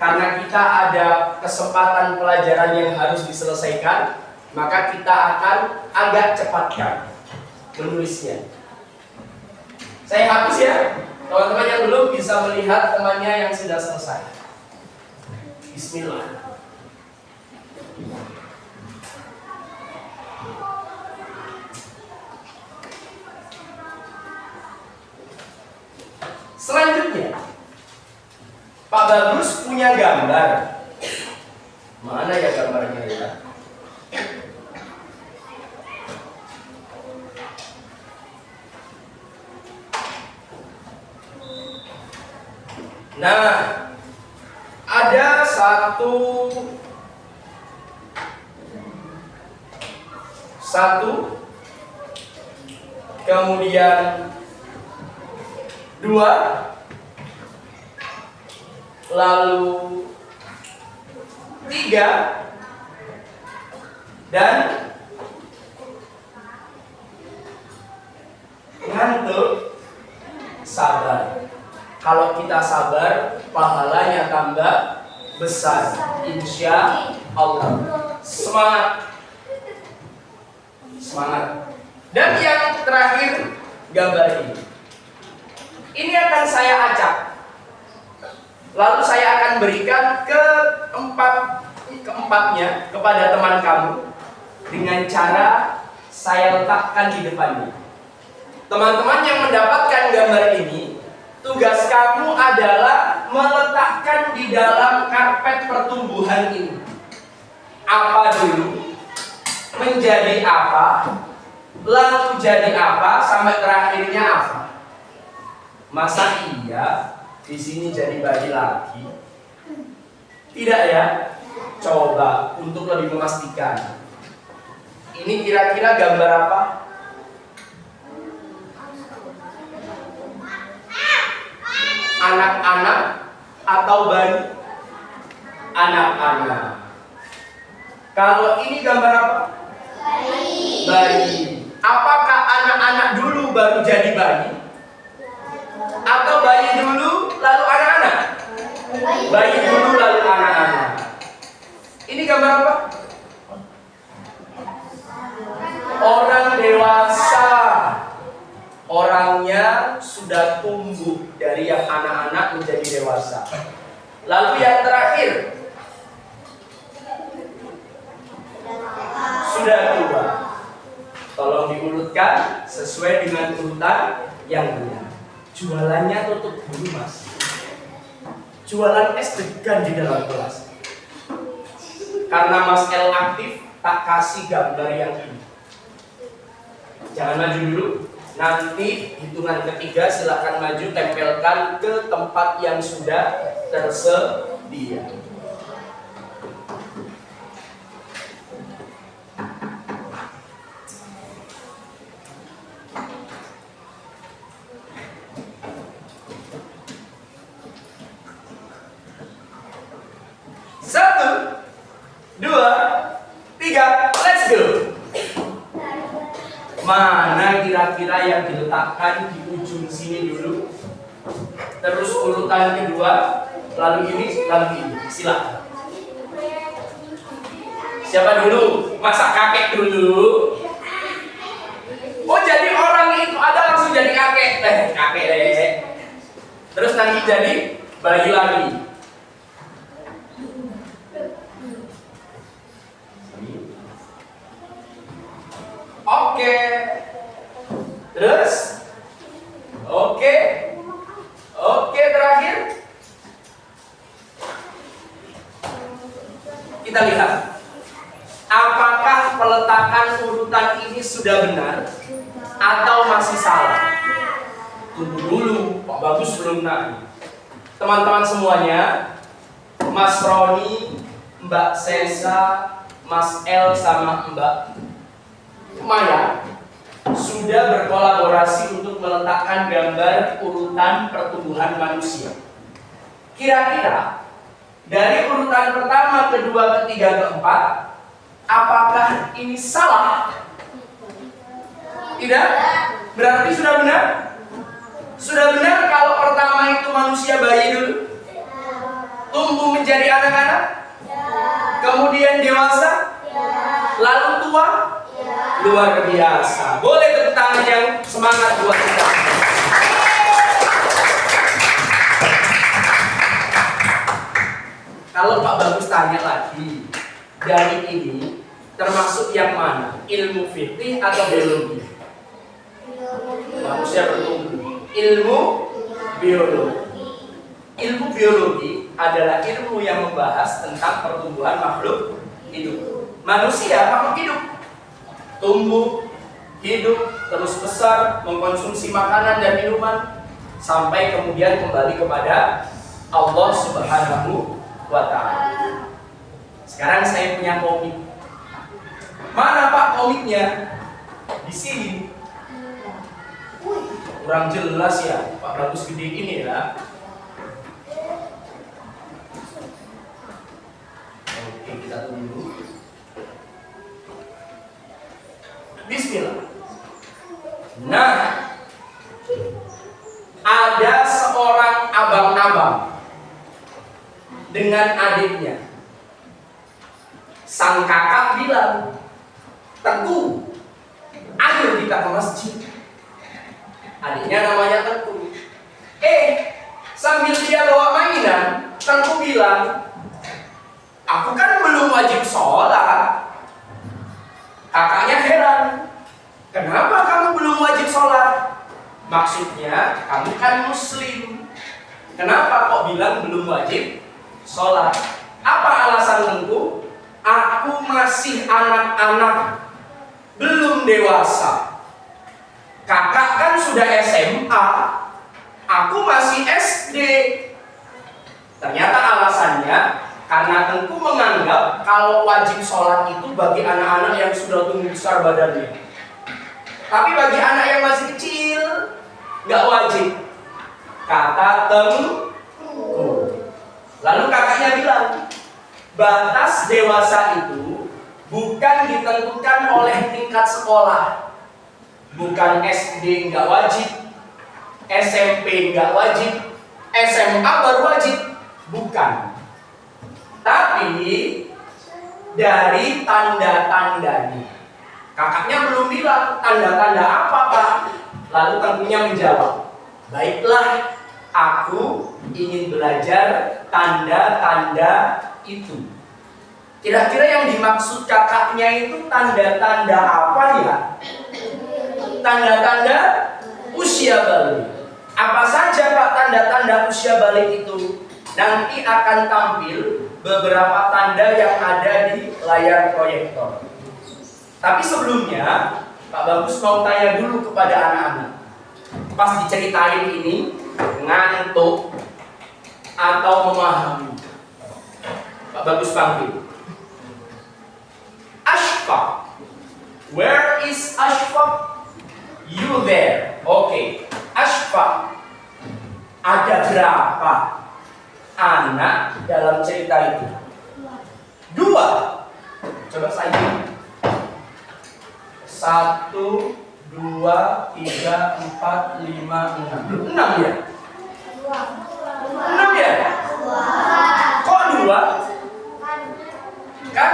karena kita ada kesempatan pelajaran yang harus diselesaikan, maka kita akan agak cepatkan menulisnya. Saya hapus ya, teman-teman yang belum bisa melihat temannya yang sudah selesai. Bismillah. Selanjutnya, Pak Bagus punya gambar. Mana ya gambarnya ya? Nah, ada satu, kemudian 2, lalu 3, dan ngantuk, sabar. Kalau kita sabar, pahalanya tambah besar, insya Allah. Semangat, semangat. Dan yang terakhir, gambar ini. Ini akan saya acak. Lalu saya akan berikan ke 4 keempatnya kepada teman kamu dengan cara saya letakkan di depannya. Teman-teman yang mendapatkan gambar ini, tugas kamu adalah meletakkan di dalam karpet pertumbuhan ini. Apa dulu? Menjadi apa? Lalu jadi apa? Sampai terakhirnya apa? Masa iya di sini jadi bayi lagi? Tidak ya? Coba untuk lebih memastikan. Ini kira-kira gambar apa? Anak-anak atau bayi? Anak-anak. Kalau ini gambar apa? Bayi. Apakah anak-anak dulu baru jadi bayi? Atau bayi dulu lalu anak-anak? Bayi dulu lalu anak-anak. Ini gambar apa? Orang dewasa. Orangnya sudah tumbuh dari yang anak-anak menjadi dewasa. Lalu yang terakhir sudah tua. Tolong diurutkan sesuai dengan urutan yang benar. Jualannya tutup dulu, Mas. Jualan es degan di dalam kelas. Karena Mas L aktif, tak kasih gambar yang ini. Jangan maju dulu. Nanti hitungan ketiga silakan maju, tempelkan ke tempat yang sudah tersedia. Satu, dua, tiga, let's go. Mana kira-kira yang diletakkan di ujung sini dulu? Terus urutan kedua, lalu ini, lalu ini. Silakan. Siapa dulu? Masa kakek dulu? Oh, jadi orang itu ada langsung jadi kakek. Kakek deh. Terus nanti jadi bayi lagi. Oke. Terus? Oke. Oke, terakhir. Kita lihat. Apakah peletakan urutan ini sudah benar atau masih salah? Tunggu dulu, Pak Bagus belum nanya. Teman-teman semuanya, Mas Roni, Mbak Sesa, Mas L sama Mbak Maya sudah berkolaborasi untuk meletakkan gambar urutan pertumbuhan manusia. Kira-kira dari urutan pertama, kedua, ketiga, keempat, apakah ini salah? Tidak? Berarti sudah benar? Sudah benar kalau pertama itu manusia bayi dulu? Tumbuh menjadi anak-anak? Kemudian dewasa? Lalu tua? Luar biasa. Boleh tepuk tangan yang semangat buat kita. Kalau Pak Bagus tanya lagi, dari ini termasuk yang mana? Ilmu fikih atau biologi? Manusia bertumbuh. Ilmu biologi. Ilmu biologi adalah ilmu yang membahas tentang pertumbuhan makhluk hidup. Manusia makhluk hidup. Tumbuh, hidup, terus besar, mengkonsumsi makanan dan minuman, sampai kemudian kembali kepada Allah Subhanahu wa Ta'ala. Sekarang saya punya komik. Mana Pak komiknya? Di sini. Kurang jelas ya, Pak Bagus gede ini ya. Oke, kita tunggu. Bismillah. Nah, ada seorang abang-abang dengan adiknya. Sang kakak bilang, Teguh, ayo kita ke masjid. Adiknya namanya Teguh. Sambil dia bawa mainan, Teguh bilang, Aku kan belum wajib sholat. Kakaknya heran. Kenapa kamu belum wajib sholat? Maksudnya kamu kan muslim. Kenapa kok bilang belum wajib sholat? Apa alasan Tengku? Aku masih anak-anak, belum dewasa. Kakak kan sudah SMA, aku masih SD. Ternyata alasannya karena Tengku menganggap kalau wajib sholat itu bagi anak-anak yang sudah tumbuh besar badannya. Tapi bagi anak yang masih kecil, nggak wajib. Kata Tengku. Lalu kakaknya bilang, batas dewasa itu bukan ditentukan oleh tingkat sekolah. Bukan SD nggak wajib, SMP nggak wajib, SMA baru wajib. Bukan. Tapi dari tanda-tandanya. Kakaknya belum bilang tanda-tanda apa, Pak. Lalu Tengkunya menjawab, baiklah, aku ingin belajar tanda-tanda itu. Kira-kira yang dimaksud kakaknya itu tanda-tanda apa ya? Tanda-tanda usia balik. Apa saja Pak tanda-tanda usia balik itu? Nanti akan tampil beberapa tanda yang ada di layar proyektor. Tapi sebelumnya, Pak Bagus mau tanya dulu kepada anak-anak. Pas diceritain ini, ngantuk atau memahami? Pak Bagus panggil. Ashfaq. Where is Ashfaq? You there. Oke. Ashfaq. Ada berapa anak dalam cerita itu? 2. Coba saya. 1, 2, 3, 4, 5, 6. 6 ya? 6 ya? Kok 2? Kan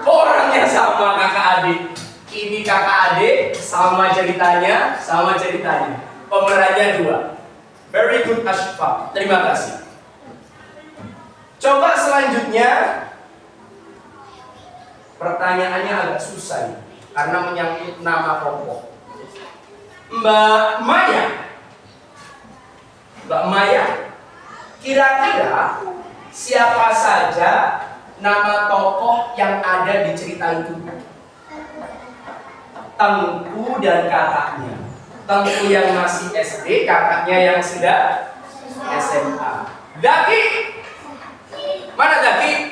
orangnya sama kakak adik. Ini kakak adik sama ceritanya, pemerannya 2. Very good Ashfaq. Terima kasih. Coba selanjutnya. Pertanyaannya agak susah karena menyangkut nama tokoh. Mbak Maya, kira-kira siapa saja nama tokoh yang ada di cerita itu? Tengku dan kakaknya. Tengku yang masih SD, kakaknya yang sudah SMA. Zaki, mana Zaki?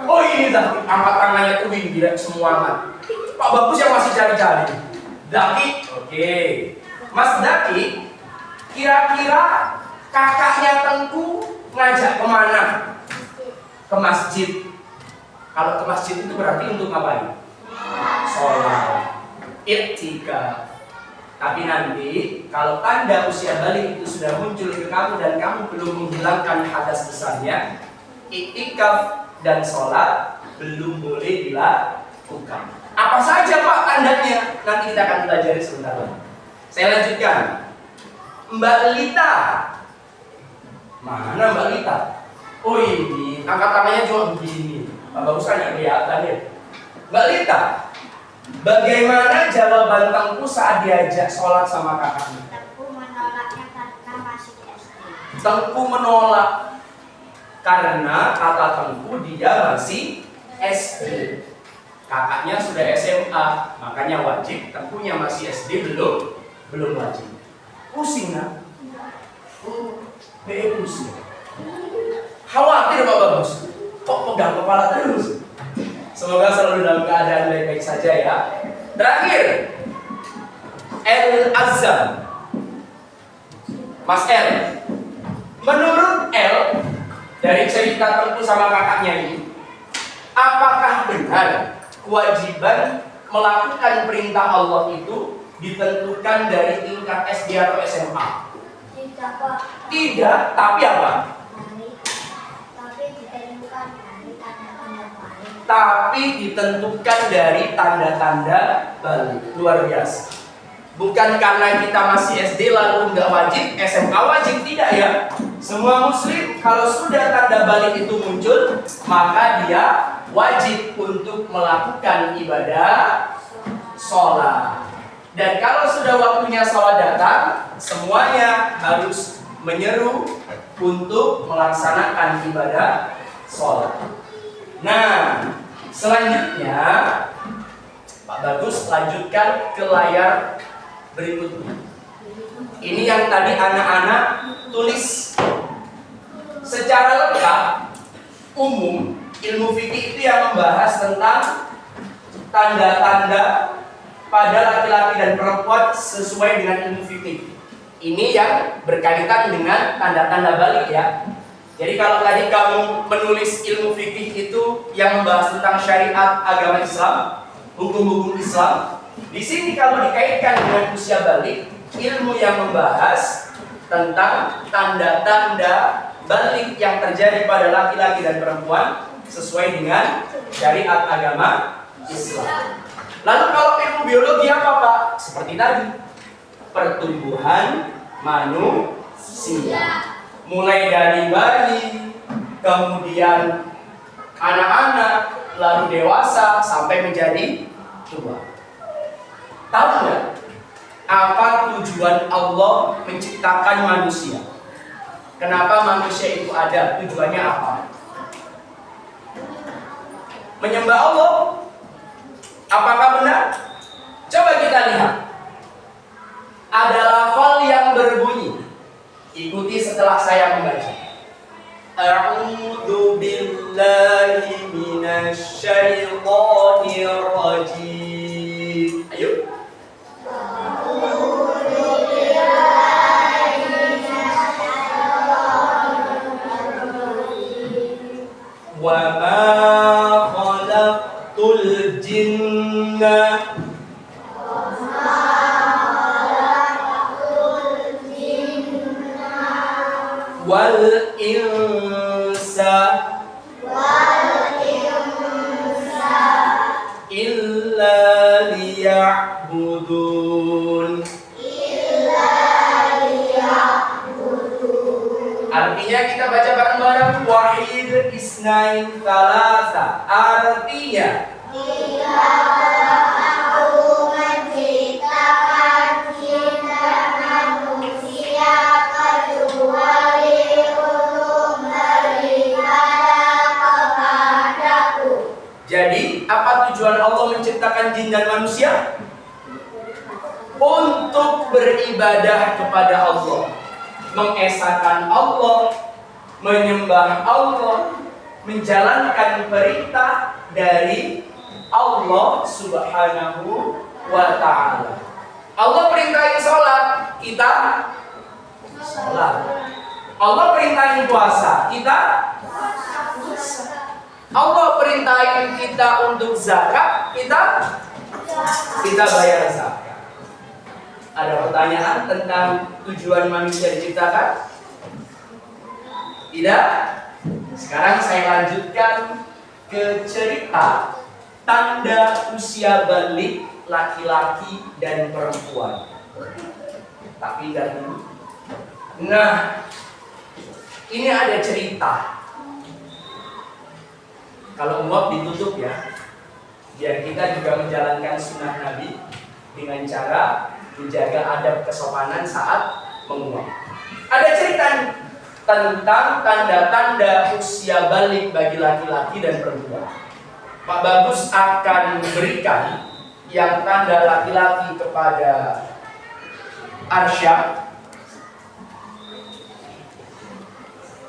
Oh ini Zaki, angkat tangannya tuh gila semua amat. Pak Bagus yang masih cari-cari. Zaki, oke. Mas Zaki, kira-kira kakaknya Tengku ngajak kemana? Ke masjid. Kalau ke masjid itu berarti untuk ngapain? Sholat. Iktikaf. Tapi nanti kalau tanda usia balik itu sudah muncul ke kamu dan kamu belum menghilangkan hadas besarnya, iktikaf dan sholat belum boleh dilakukan. Apa saja Pak tandanya? Nanti kita akan pelajari sebentar lagi. Saya lanjutkan. Mbak Lita. Mana Mbak Lita? Oh ini, angkat tangannya cuma begini. Pak Bagus kan nggak kelihatan ya. Mbak Lita, bagaimana jawaban Tengku saat diajak sholat sama kakaknya? Tengku menolaknya karena masih SD. Tengku menolak karena kata Tengku dia masih SD. Kakaknya sudah SMA, makanya wajib. Tengkunya masih SD, belum wajib. Pusing kan? Pusing. Khawatir Pak Bagus. Kok pegang kepala terus? Semoga selalu dalam keadaan baik-baik saja ya. Terakhir, El Azam. Mas El. Menurut El, dari cerita Tengku sama kakaknya ini, apakah benar kewajiban melakukan perintah Allah itu ditentukan dari tingkat SD atau SMA? Tidak Pak. Tidak, tapi apa? Tapi ditentukan dari tanda-tanda balik. Tapi ditentukan dari tanda-tanda balik. Luar biasa. Bukan karena kita masih SD lalu nggak wajib, SMK wajib, tidak ya. Semua muslim kalau sudah tanda balik itu muncul, maka dia wajib untuk melakukan ibadah sholat. Dan kalau sudah waktunya sholat datang, semuanya harus menyeru untuk melaksanakan ibadah sholat. Nah, selanjutnya Pak Bagus lanjutkan ke layar berikutnya. Ini yang tadi anak-anak tulis secara lengkap. Umum ilmu fikih itu yang membahas tentang tanda-tanda pada laki-laki dan perempuan sesuai dengan ilmu fikih. Ini yang berkaitan dengan tanda-tanda balik ya. Jadi kalau tadi kamu menulis ilmu fikih itu yang membahas tentang syariat agama Islam, hukum-hukum Islam, di sini kalau dikaitkan dengan usia balik, ilmu yang membahas tentang tanda-tanda balik yang terjadi pada laki-laki dan perempuan sesuai dengan syariat agama Islam. Lalu kalau ilmu biologi apa Pak? Seperti tadi, pertumbuhan manusia. Mulai dari bayi, kemudian anak-anak, lalu dewasa, sampai menjadi tua. Tahu nggak apa tujuan Allah menciptakan manusia? Kenapa manusia itu ada? Tujuannya apa? Menyembah Allah. Apakah benar? Coba kita lihat. Ada lafal yang berbunyi. Ikuti setelah saya membaca. A'udzu billahi minasy syaithanir rajim. Ayo. Wa ma khalaqtul jinna wal insa illa liya'budun. Artinya kita baca bareng-bareng. Wahid isnain thalatha. Artinya jadi, apa tujuan Allah menciptakan jin dan manusia? Untuk beribadah kepada Allah, mengesahkan Allah, menyembah Allah, menjalankan perintah dari Allah Subhanahu wa ta'ala. Allah perintahin sholat, kita sholat. Allah perintahin puasa, kita puasa. Allah perintahin kita untuk zakat, kita bayar zakat. Ada pertanyaan tentang tujuan manusia diciptakan? Tidak? Sekarang saya lanjutkan ke cerita tanda usia balik laki-laki dan perempuan. Tapi dahulu. Nah, ini ada cerita. Kalau nguap ditutup ya, biar kita juga menjalankan sunnah Nabi dengan cara menjaga adab kesopanan saat menguap. Ada cerita tentang tanda-tanda usia balik bagi laki-laki dan perempuan. Pak Bagus akan memberikan yang tanda laki-laki kepada Arsyad,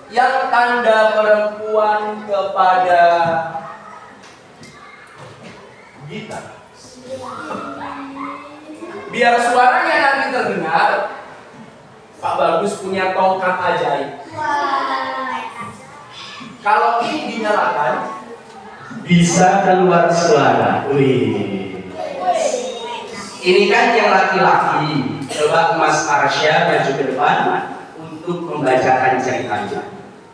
yang tanda perempuan kepada Gita. Biar suaranya nanti terdengar, Pak Bagus punya tongkat ajaib. Kalau ini dinyalakan, bisa keluar suara. Wih. Ini kan yang laki-laki. Coba Mas Arsya maju ke depan untuk membacakan ceritanya.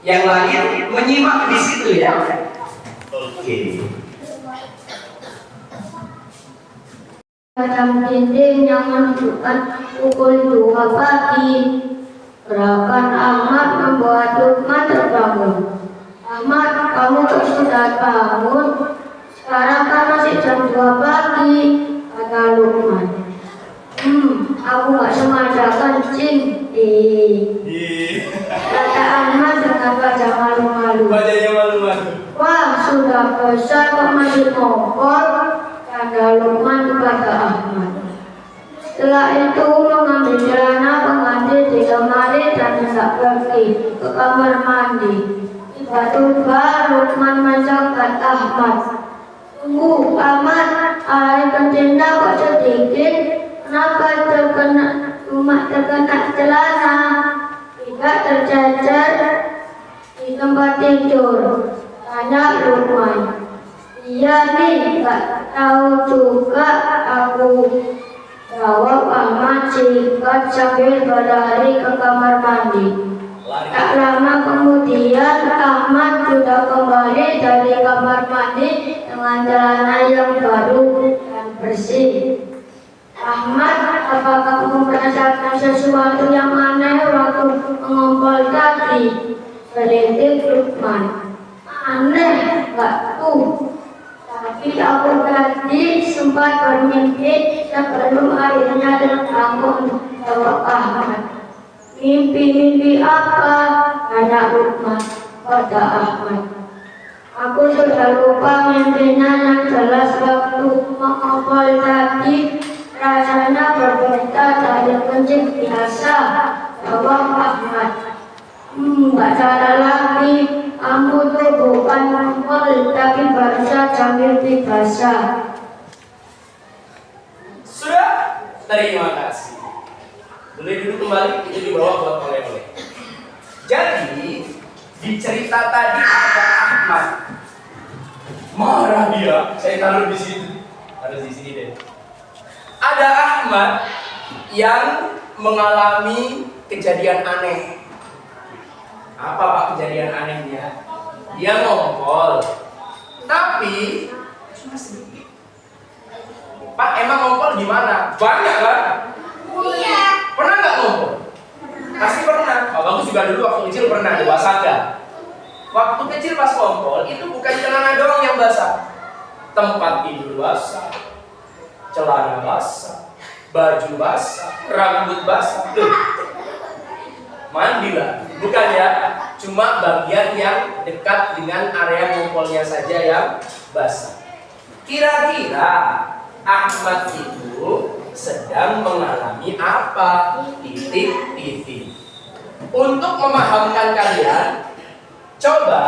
Yang lain menyimak di situ ya. Oke. jam dinding yang menunjukkan pukul 2 pagi. Gerakan Ahmad membuat Lukman terbangun. Ahmad, kamu kok sudah bangun? Sekarang kan masih jam 2 pagi, kata Lukman. Aku gak sengaja kencing. Kata Ahmad dengan wajah malu-malu. Wajahnya malu-malu. Wah, sudah besar kok masih ngokol, kata Lukman kepada Ahmad. Setelah itu mengambil celana pengganti di lemari dan hendak pergi ke kamar mandi. Tiba-tiba Lukman mencatat Ahmad. Tunggu, Ahmad, air kencingnya kok sedikit? Kenapa cuma terkena celana? Tidak tercecer di tempat tidur, tanya Lukman. Iya nih, gak tahu juga aku, jawab Ahmad singkat sambil berlari ke kamar mandi. Tak lama kemudian Ahmad sudah kembali dari kamar mandi dengan celana yang baru dan bersih. Ahmad, apakah kamu merasakan sesuatu yang aneh waktu mengompol tadi? Selidik Lukman. Aneh, gak tuh. Tapi aku tadi sempat bermimpi sebelum akhirnya terbangun, jawab Ahmad. Mimpi-mimpi apa? Tanya Lukman pada Ahmad. Aku sudah lupa mimpinya yang jelas waktu mengompol tadi. Rasanya berbeda dari kencing biasa, jawab Ahmad. Gak salah lagi, kamu tuh bukan ngompol tapi baru saja mimpi basah. Sudah? Terima kasih. Boleh duduk kembali, itu dibawa buat oleh-oleh. Jadi, di cerita tadi ada Ahmad. Marah dia, saya taruh di situ. Harus di sini deh. Ada Ahmad yang mengalami kejadian aneh. Apa Pak kejadian anehnya? Dia ngompol, tapi cuma sedikit. Pak, emang ngompol gimana? Banyak kan? Iya. Pernah nggak ngompol? Pasti pernah. Pak Bagus juga dulu waktu kecil pernah, dewasa enggak? Waktu kecil pas ngompol itu bukan celana doang yang basah, tempat tidur basah, celana basah, baju basah, rambut basah. Mandi lah, bukan ya? Cuma bagian yang dekat dengan area ngompolnya saja yang basah. Kira-kira Ahmad itu sedang mengalami apa? Titik-titik. Untuk memahamkan kalian, coba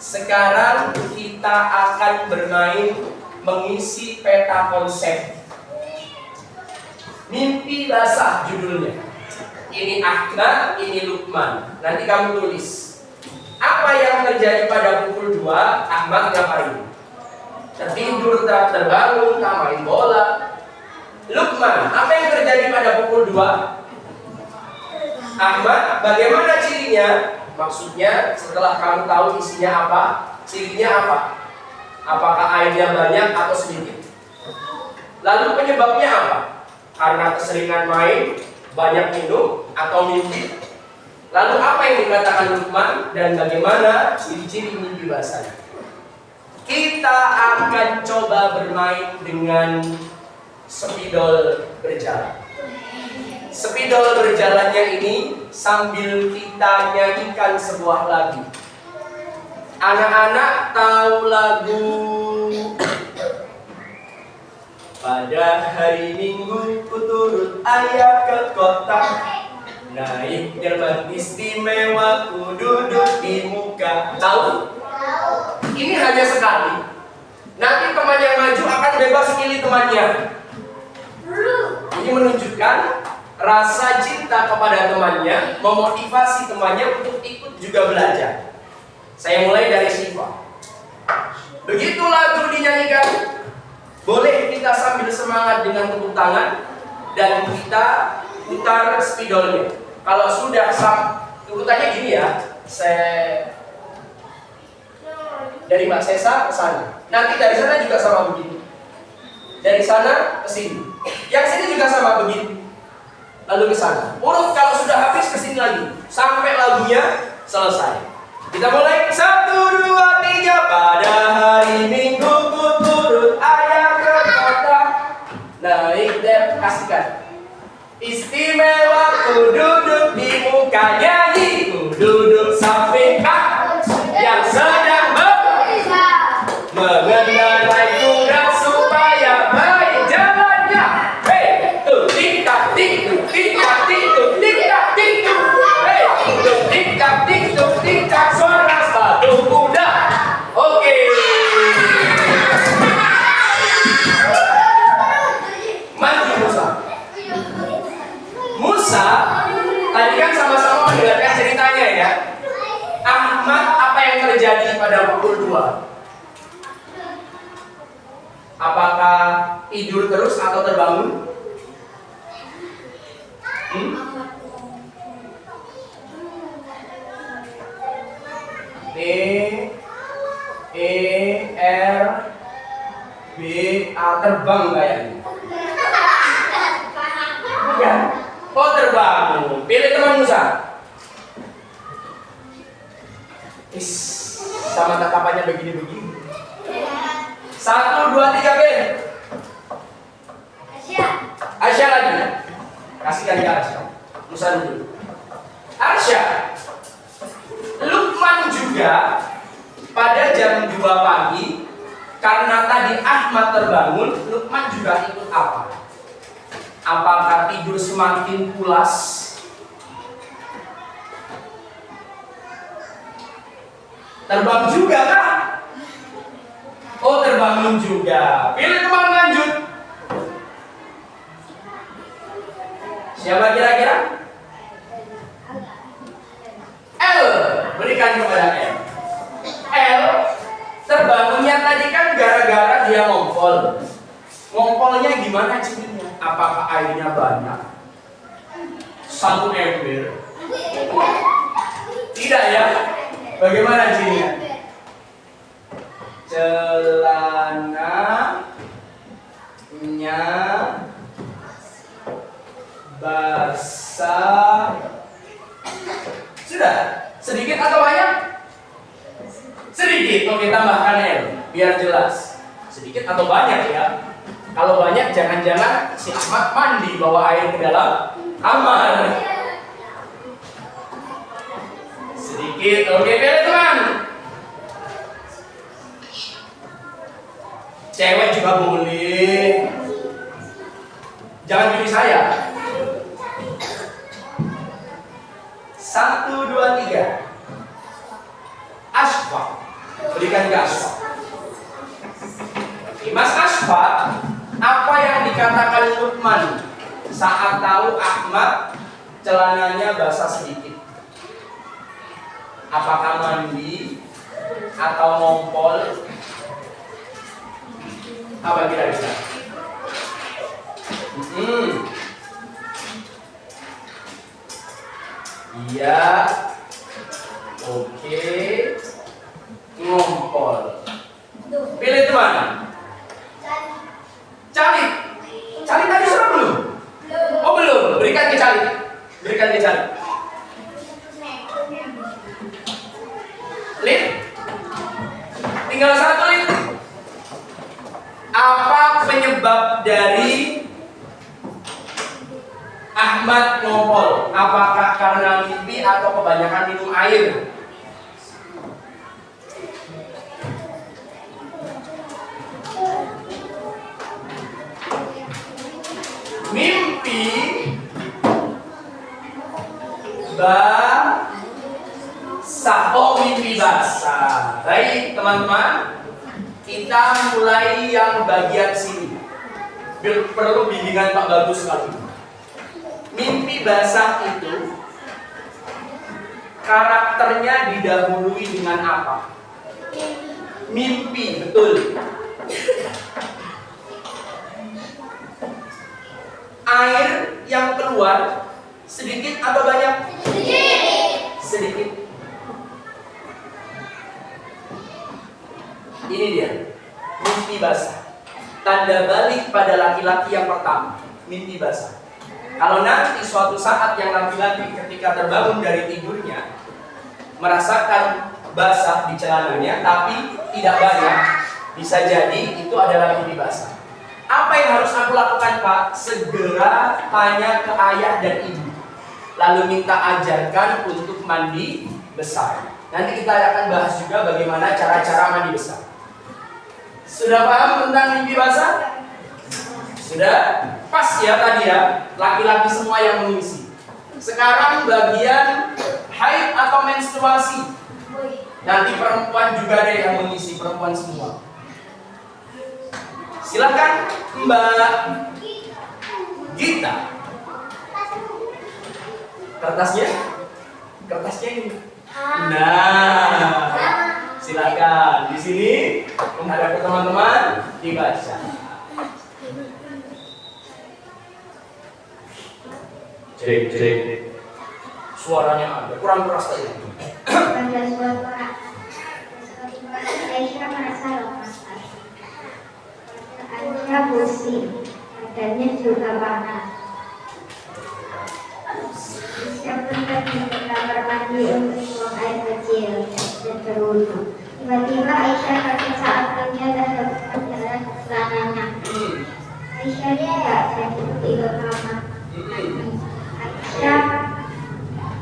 sekarang kita akan bermain mengisi peta konsep. Mimpi basah judulnya. Ini Ahmad, ini Lukman. Nanti kamu tulis. Apa yang terjadi pada pukul 2 Ahmad ngapain? Tertidur, terbangun, main bola. Lukman, apa yang terjadi pada pukul 2? Ahmad, bagaimana cirinya? Maksudnya setelah kamu tahu isinya apa, cirinya apa? Apakah airnya banyak atau sedikit? Lalu penyebabnya apa? Karena keseringan main, banyak minum, atau mimpi? Lalu apa yang dikatakan Lukman dan bagaimana ciri-ciri mimpi basah? Kita akan coba bermain dengan spidol berjalan. Spidol berjalannya ini sambil kita nyanyikan sebuah lagu. Anak-anak tahu lagu pada hari Minggu ku turut ayah ke kota, naik delman istimewa ku duduk di muka. Tahu? Ini hanya sekali. Nanti teman yang maju akan bebas pilih temannya. Ini menunjukkan rasa cinta kepada temannya, memotivasi temannya untuk ikut juga belajar. Saya mulai dari Siva. Begitu lagu dinyanyikan, boleh kita sambil semangat dengan tepuk tangan dan kita putar spidolnya. Kalau sudah urutannya gini ya, dari Mbak Sesa ke sana. Nanti dari sana juga sama begini. Dari sana ke sini. juga sama begitu. Lalu ke sana. Urut kalau sudah habis ke sini lagi sampai lagunya selesai. Kita mulai 1, 2, 3. Pada hari Minggu ku turut ayah ke kota. Naik dan kasihkan. Istimewa ku duduk di muka nyanyi. Ku duduk samping yang sedang mengendarai kuda supaya baik jalannya. Hei, tuh tik-tak tik-tuk, tik-tak tik-tuk, tik-tak tik-tuk. Hei, tuh tik-tak tik-tuk, tik-tak suara sepatu kuda. Oke. Maju Musa. Musa, tadi kan sama-sama mendengarkan ceritanya ya. Ahmad, apa yang terjadi pada pukul 2? Apakah tidur terus atau terbangun? T E R B A, terbang kayaknya. Bukan. Oh, terbangun. Pilih teman Musa. Sama tatapannya begini-begini. 1, 2, 3, pilih. Arsya lagi. Kasihkan ke Arsya. Musa dulu. Arsya. Lukman juga pada jam 2 pagi, karena tadi Ahmad terbangun, Lukman juga ikut apa? Apakah tidur semakin pulas? Terbang juga kah? Oh, terbangun juga. Pilih teman lanjut. Siapa kira-kira? L. Berikan kepada L. L terbangunnya tadi kan gara-gara dia ngompol. Ngompolnya gimana cirinya? Apakah airnya banyak? 1 ember? Tidak ya? Bagaimana cirinya? Celananya basah. Sudah? Sedikit atau banyak? Sedikit. Oke, tambahkan L biar jelas. Sedikit atau banyak ya? Kalau banyak jangan-jangan si Ahmad mandi bawa air ke dalam kamar. Sedikit. Oke, pilih teman. Cewek juga boleh. Jangan pilih saya. 1, 2, 3. Asfak. Berikan ke Asfak. Mas Asfak, apa yang dikatakan Lukman saat tahu Ahmad celananya basah sedikit? Apakah mandi atau ngompol? Apa kira-kira? Iya. Oke. Ngompol. Pilih teman. Calik. Calik tadi sudah belum? Oh, belum. Berikan ke Calik. Berikan ke Calik. Lid. Tinggal 1 Lid. Apa penyebab dari Ahmad ngompol? Apakah karena mimpi atau kebanyakan minum air? Mimpi basah. Oh, mimpi basah. Baik teman-teman, kita mulai yang bagian sini. Perlu bimbingan Pak Bagus sekali. Mimpi basah itu karakternya didahului dengan apa? Mimpi, betul. Air yang keluar sedikit atau banyak? Sedikit. Ini dia, mimpi basah. Tanda balik pada laki-laki yang pertama. mimpi basah. Kalau nanti suatu saat yang laki-laki ketika terbangun dari tidurnya merasakan basah di celananya tapi tidak banyak, bisa jadi itu adalah mimpi basah. Apa yang harus aku lakukan, Pak? Segera tanya ke ayah dan ibu, lalu minta ajarkan untuk mandi besar. Nanti kita akan bahas juga bagaimana cara-cara mandi besar. Sudah paham tentang mimpi basah? Sudah? Pas ya tadi ya, laki-laki semua yang mengisi. Sekarang bagian haid atau menstruasi. Nanti perempuan juga ada yang mengisi, perempuan semua. Silakan Mbak Gita. Kertasnya? Kertasnya ini. Nah, silakan di sini menghadap ke teman-teman dibaca. Cek. Suaranya ada, kurang keras tadi. Pada suatu Aisyah merasa lemas. Aisyah pusing, badannya juga panas. Aisyah pun pergi ke kamar mandi untuk buang air kecil dan berwudu. Tiba-tiba Aisyah kaget saat melihat ada darah di celananya. Aisyah tidak jadi pergi ke kamar. Aisyah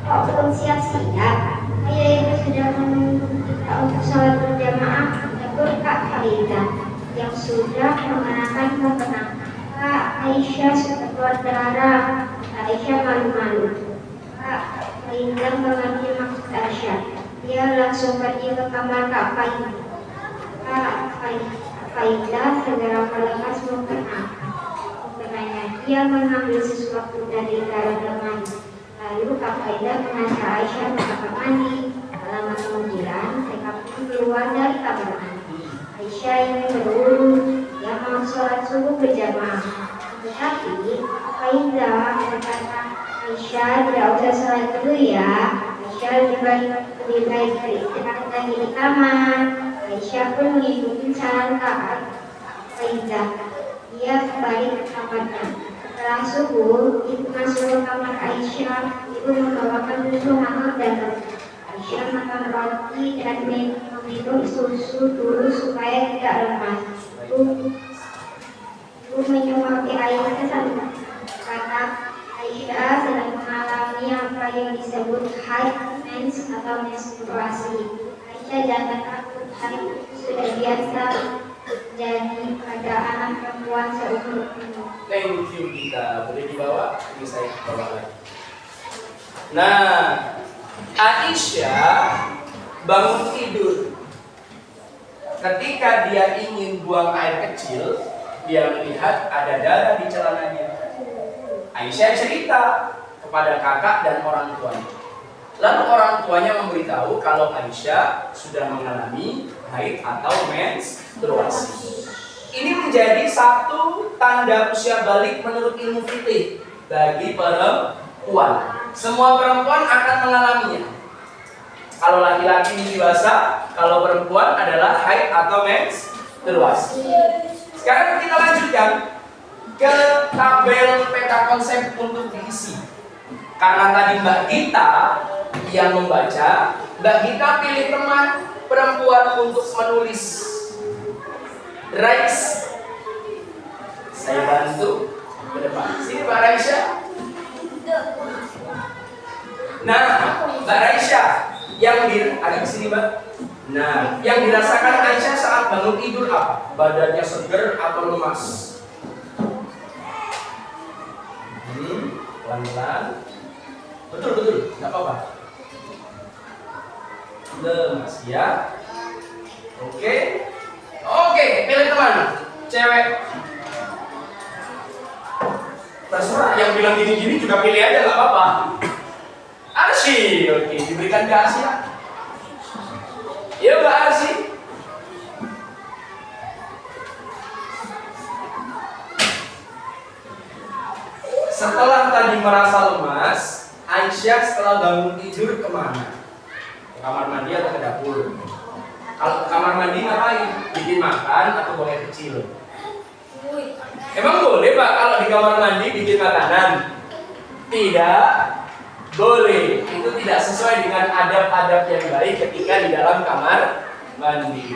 kok belum siap-siap? Ayah itu sudah menunggu kita untuk sholat berjamaah. Tegur Kak Faridah yang sudah mengenakan mukena. Kak, Aisyah sudah keluar darah. Aisyah malu-malu. Kak Faridah mengerti maksud Aisyah. Dia langsung pergi ke kamar Kak Faridah. Kak Faridah segera melepas mukenanya. Dia mengambil sesuatu dari dalam lemari. Lalu Kak Faridah mengajak Aisyah ke kamar mandi. Lama kemudian mereka pun keluar dari kamar mandi. Aisyah ingin berwudu, dia mau sholat subuh berjamaah. Tetapi Kak Faridah berkata, Aisyah tidak usah sholat dulu ya. Aisyah lebih baik beristirahat lagi di kamar. Aisyah pun mengikuti saran Kak Faridah. Dia kembali ke kamarnya. Setelah subuh, ibu masuk ke kamar Aisyah. Ibu membawakan susu hangat dan roti. Aisyah makan roti dan minum susu dulu supaya tidak lemas. Ibu minum roti Aisyah sambil kata Aisyah sedang mengalami apa yang disebut haid, mens atau menstruasi. Aisyah jangan takut, haid sudah biasa jadi pada anak perempuan seumur hidup. Thank you kita. Boleh dibawa? Ini saya bawa lagi. Nah, Aisyah bangun tidur. Ketika dia ingin buang air kecil, dia melihat ada darah di celananya. Aisyah cerita kepada kakak dan orang tuanya. Lalu orang tuanya memberitahu kalau Aisyah sudah mengalami haid atau menstruasi. Ini menjadi satu tanda usia balik menurut ilmu fikih bagi perempuan. Semua perempuan akan mengalaminya. Kalau laki-laki mimpi basah, kalau perempuan adalah haid atau menstruasi. Sekarang kita lanjutkan ke tabel peta konsep untuk diisi. Karena tadi Mbak Gita yang membaca, Mbak Gita pilih teman perempuan untuk menulis. Rais, saya bantu ke depan. Sini Mbak Raisya. Nah, Mbak Raisya, yang ada di sini Mbak. Nah, yang dirasakan Aisyah saat bangun tidur apa? Badannya seger atau lemas? Pelan-pelan. Betul, nggak apa-apa. Lemas ya. Oke, pilih teman. Cewek. Terserah, yang bilang gini-gini juga pilih aja, nggak apa-apa. Arsy, oke, diberikan ke Arsy. Ya Mbak Arsy. Setelah tadi merasa lemas, Aisyah setelah bangun tidur kemana? Ke kamar mandi atau ke dapur? Kalau ke kamar mandi ngapain? Bikin makan atau buang air kecil? Emang boleh Pak kalau di kamar mandi bikin makanan? Tidak boleh. Itu tidak sesuai dengan adab-adab yang baik ketika di dalam kamar mandi.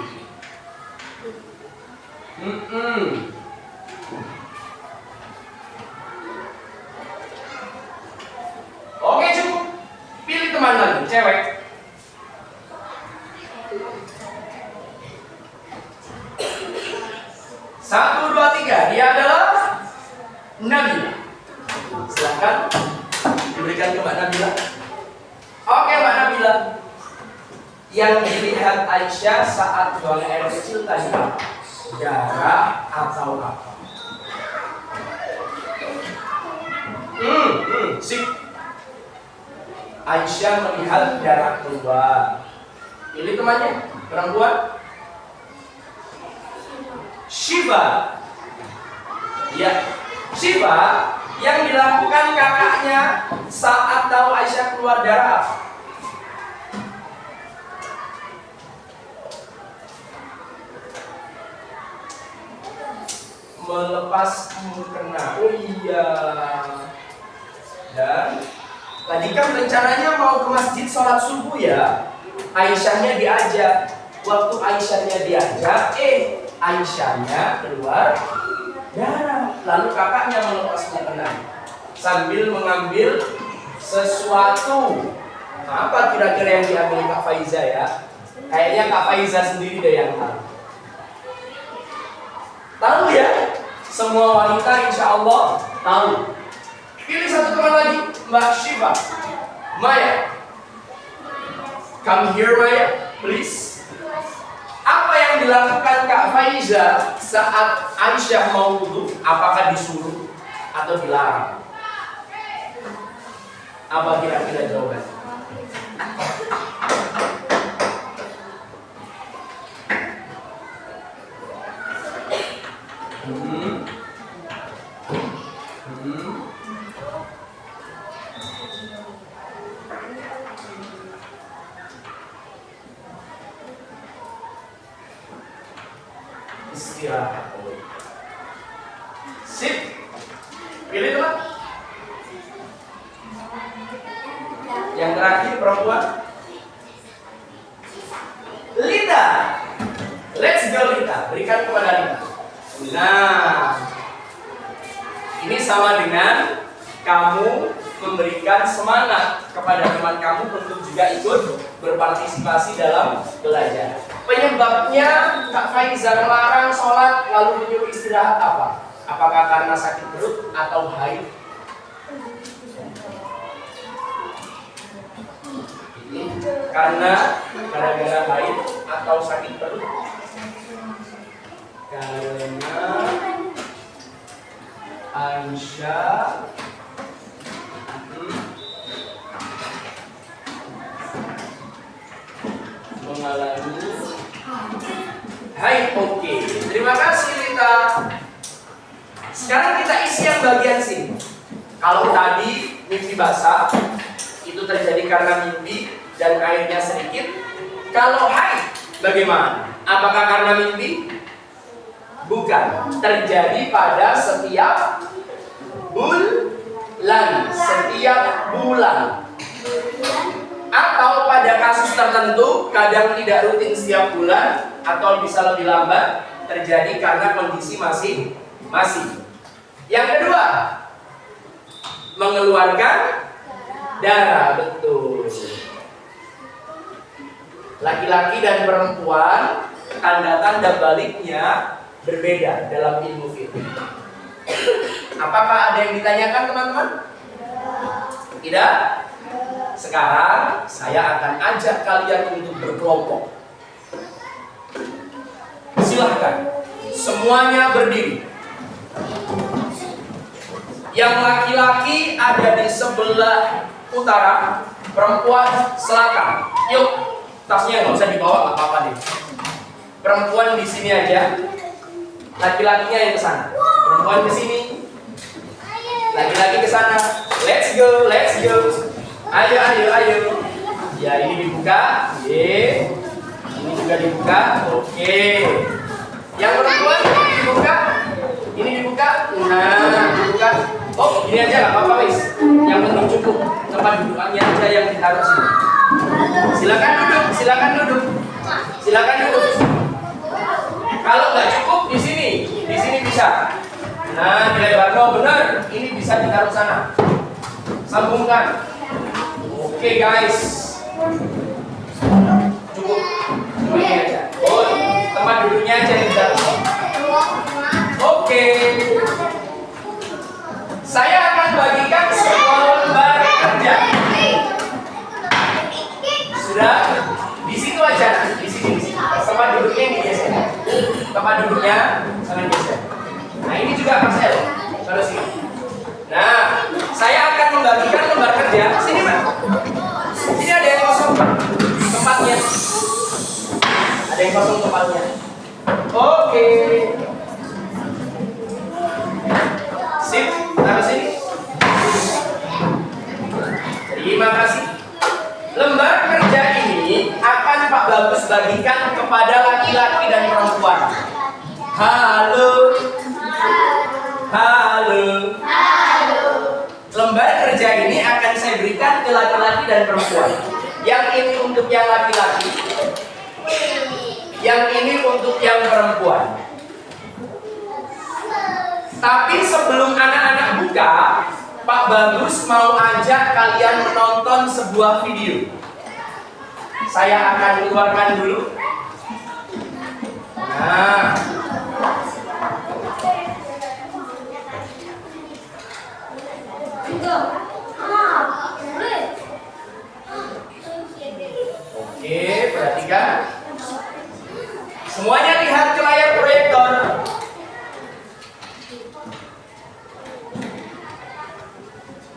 Oke, cukup. Pilih teman lagi, cewek. Satu, dua, tiga. Dia adalah Nabila. Silahkan diberikan ke Mbak Nabila. Oke, Mbak Nabila. Yang dilihat Aisyah saat buang air kecil tadi darah atau apa? Sip. Aisyah melihat darah keluar. Pilih temannya, perempuan. Shiva. Ya, Shiva yang dilakukan kakaknya saat tahu Aisyah keluar darah apa? Melepas mukena. Oh iya. Dan tadi kan rencananya mau ke masjid sholat subuh ya. Aisyahnya diajak. Waktu Aisyahnya diajak, Aisyahnya keluar darah. Lalu kakaknya melepas mukena sambil mengambil sesuatu. Apa kira-kira yang diambil Kak Faiza ya? Kayaknya Kak Faiza sendiri deh yang tahu. Tahu ya? Semua wanita insya Allah tahu. Pilih satu teman lagi, Mbak Shiva. Maya. Come here Maya, please. Apa yang dilakukan Kak Faiza saat Aisyah mau wudu? Apakah disuruh atau dilarang? Apa kira-kira jawaban? Istirahat. Sip. Pilih teman. Yang terakhir perempuan. Lita. Let's go Lita. Berikan kepada Lita. Nah, ini sama dengan kamu memberikan semangat kepada teman kamu untuk juga ikut berpartisipasi dalam belajar. Penyebabnya Kak Faiza melarang sholat lalu menyuruh istirahat apa? Apakah karena sakit perut atau haid? Karena gara-gara haid atau sakit perut? Karena Aisyah mengalami haid. Oke, terima kasih Lita. Sekarang kita isi yang bagian sini. Kalau tadi mimpi basah itu terjadi karena mimpi dan airnya sedikit. Kalau haid bagaimana? Apakah karena mimpi? Bukan. Terjadi pada setiap bulan. Setiap bulan. Atau pada kasus tertentu kadang tidak rutin setiap bulan atau bisa lebih lambat, terjadi karena kondisi masing-masing. Yang kedua, mengeluarkan darah. Betul. Laki-laki dan perempuan tanda-tanda baliknya berbeda dalam ilmu fikih. Apakah ada yang ditanyakan teman-teman? Tidak? Sekarang saya akan ajak kalian untuk berkelompok. Silahkan, semuanya berdiri. Yang laki-laki ada di sebelah utara, perempuan selatan. Yuk, tasnya nggak usah dibawa, nggak apa-apa deh. Perempuan di sini aja, laki-lakinya yang ke sana. Perempuan ke sini, laki-laki ke sana. Let's go, let's go. Ayo, ayo, ayo. Ya, ini dibuka. Ye. Ini juga dibuka. Oke. Yang perempuan dibuka. Ini dibuka. Nah, dibuka. Oh, ini aja nggak apa-apa, Wis. Yang penting cukup tempat dudukannya aja yang ditaruh sini. Silakan duduk, silakan duduk. Silakan duduk. Kalau nggak cukup di sini bisa. Nah, dilebar benar. Ini bisa ditaruh sana. Sambungkan. Oke, guys. Cukup. Cuma ini aja. Oh, tempat duduknya aja yang ditaruh. Oke. Saya akan bagikan sebuah lembar kerja. Sudah? Di situ aja. Di sini. Tempat duduknya yang digeser. Tempat duduknya jangan geser. Nah, ini juga Marcel. Taruh sini. Nah, saya akan membagikan lembar kerja. Sini, Pak. Sini ada yang kosong, Pak. Tempatnya. Ada yang kosong tempatnya. Oke. Sip, taruh sini. Terima kasih. Lembar kerja ini akan Pak Bagus bagikan kepada laki-laki dan perempuan. Halo. Halo. Lembar kerja ini akan saya berikan ke laki-laki dan perempuan. Yang ini untuk yang laki-laki. Yang ini untuk yang perempuan. Tapi sebelum anak-anak buka, Pak Bagus mau ajak kalian menonton sebuah video. Saya akan keluarkan dulu. Nah, oke, perhatikan. Semuanya lihat ke layar proyektor.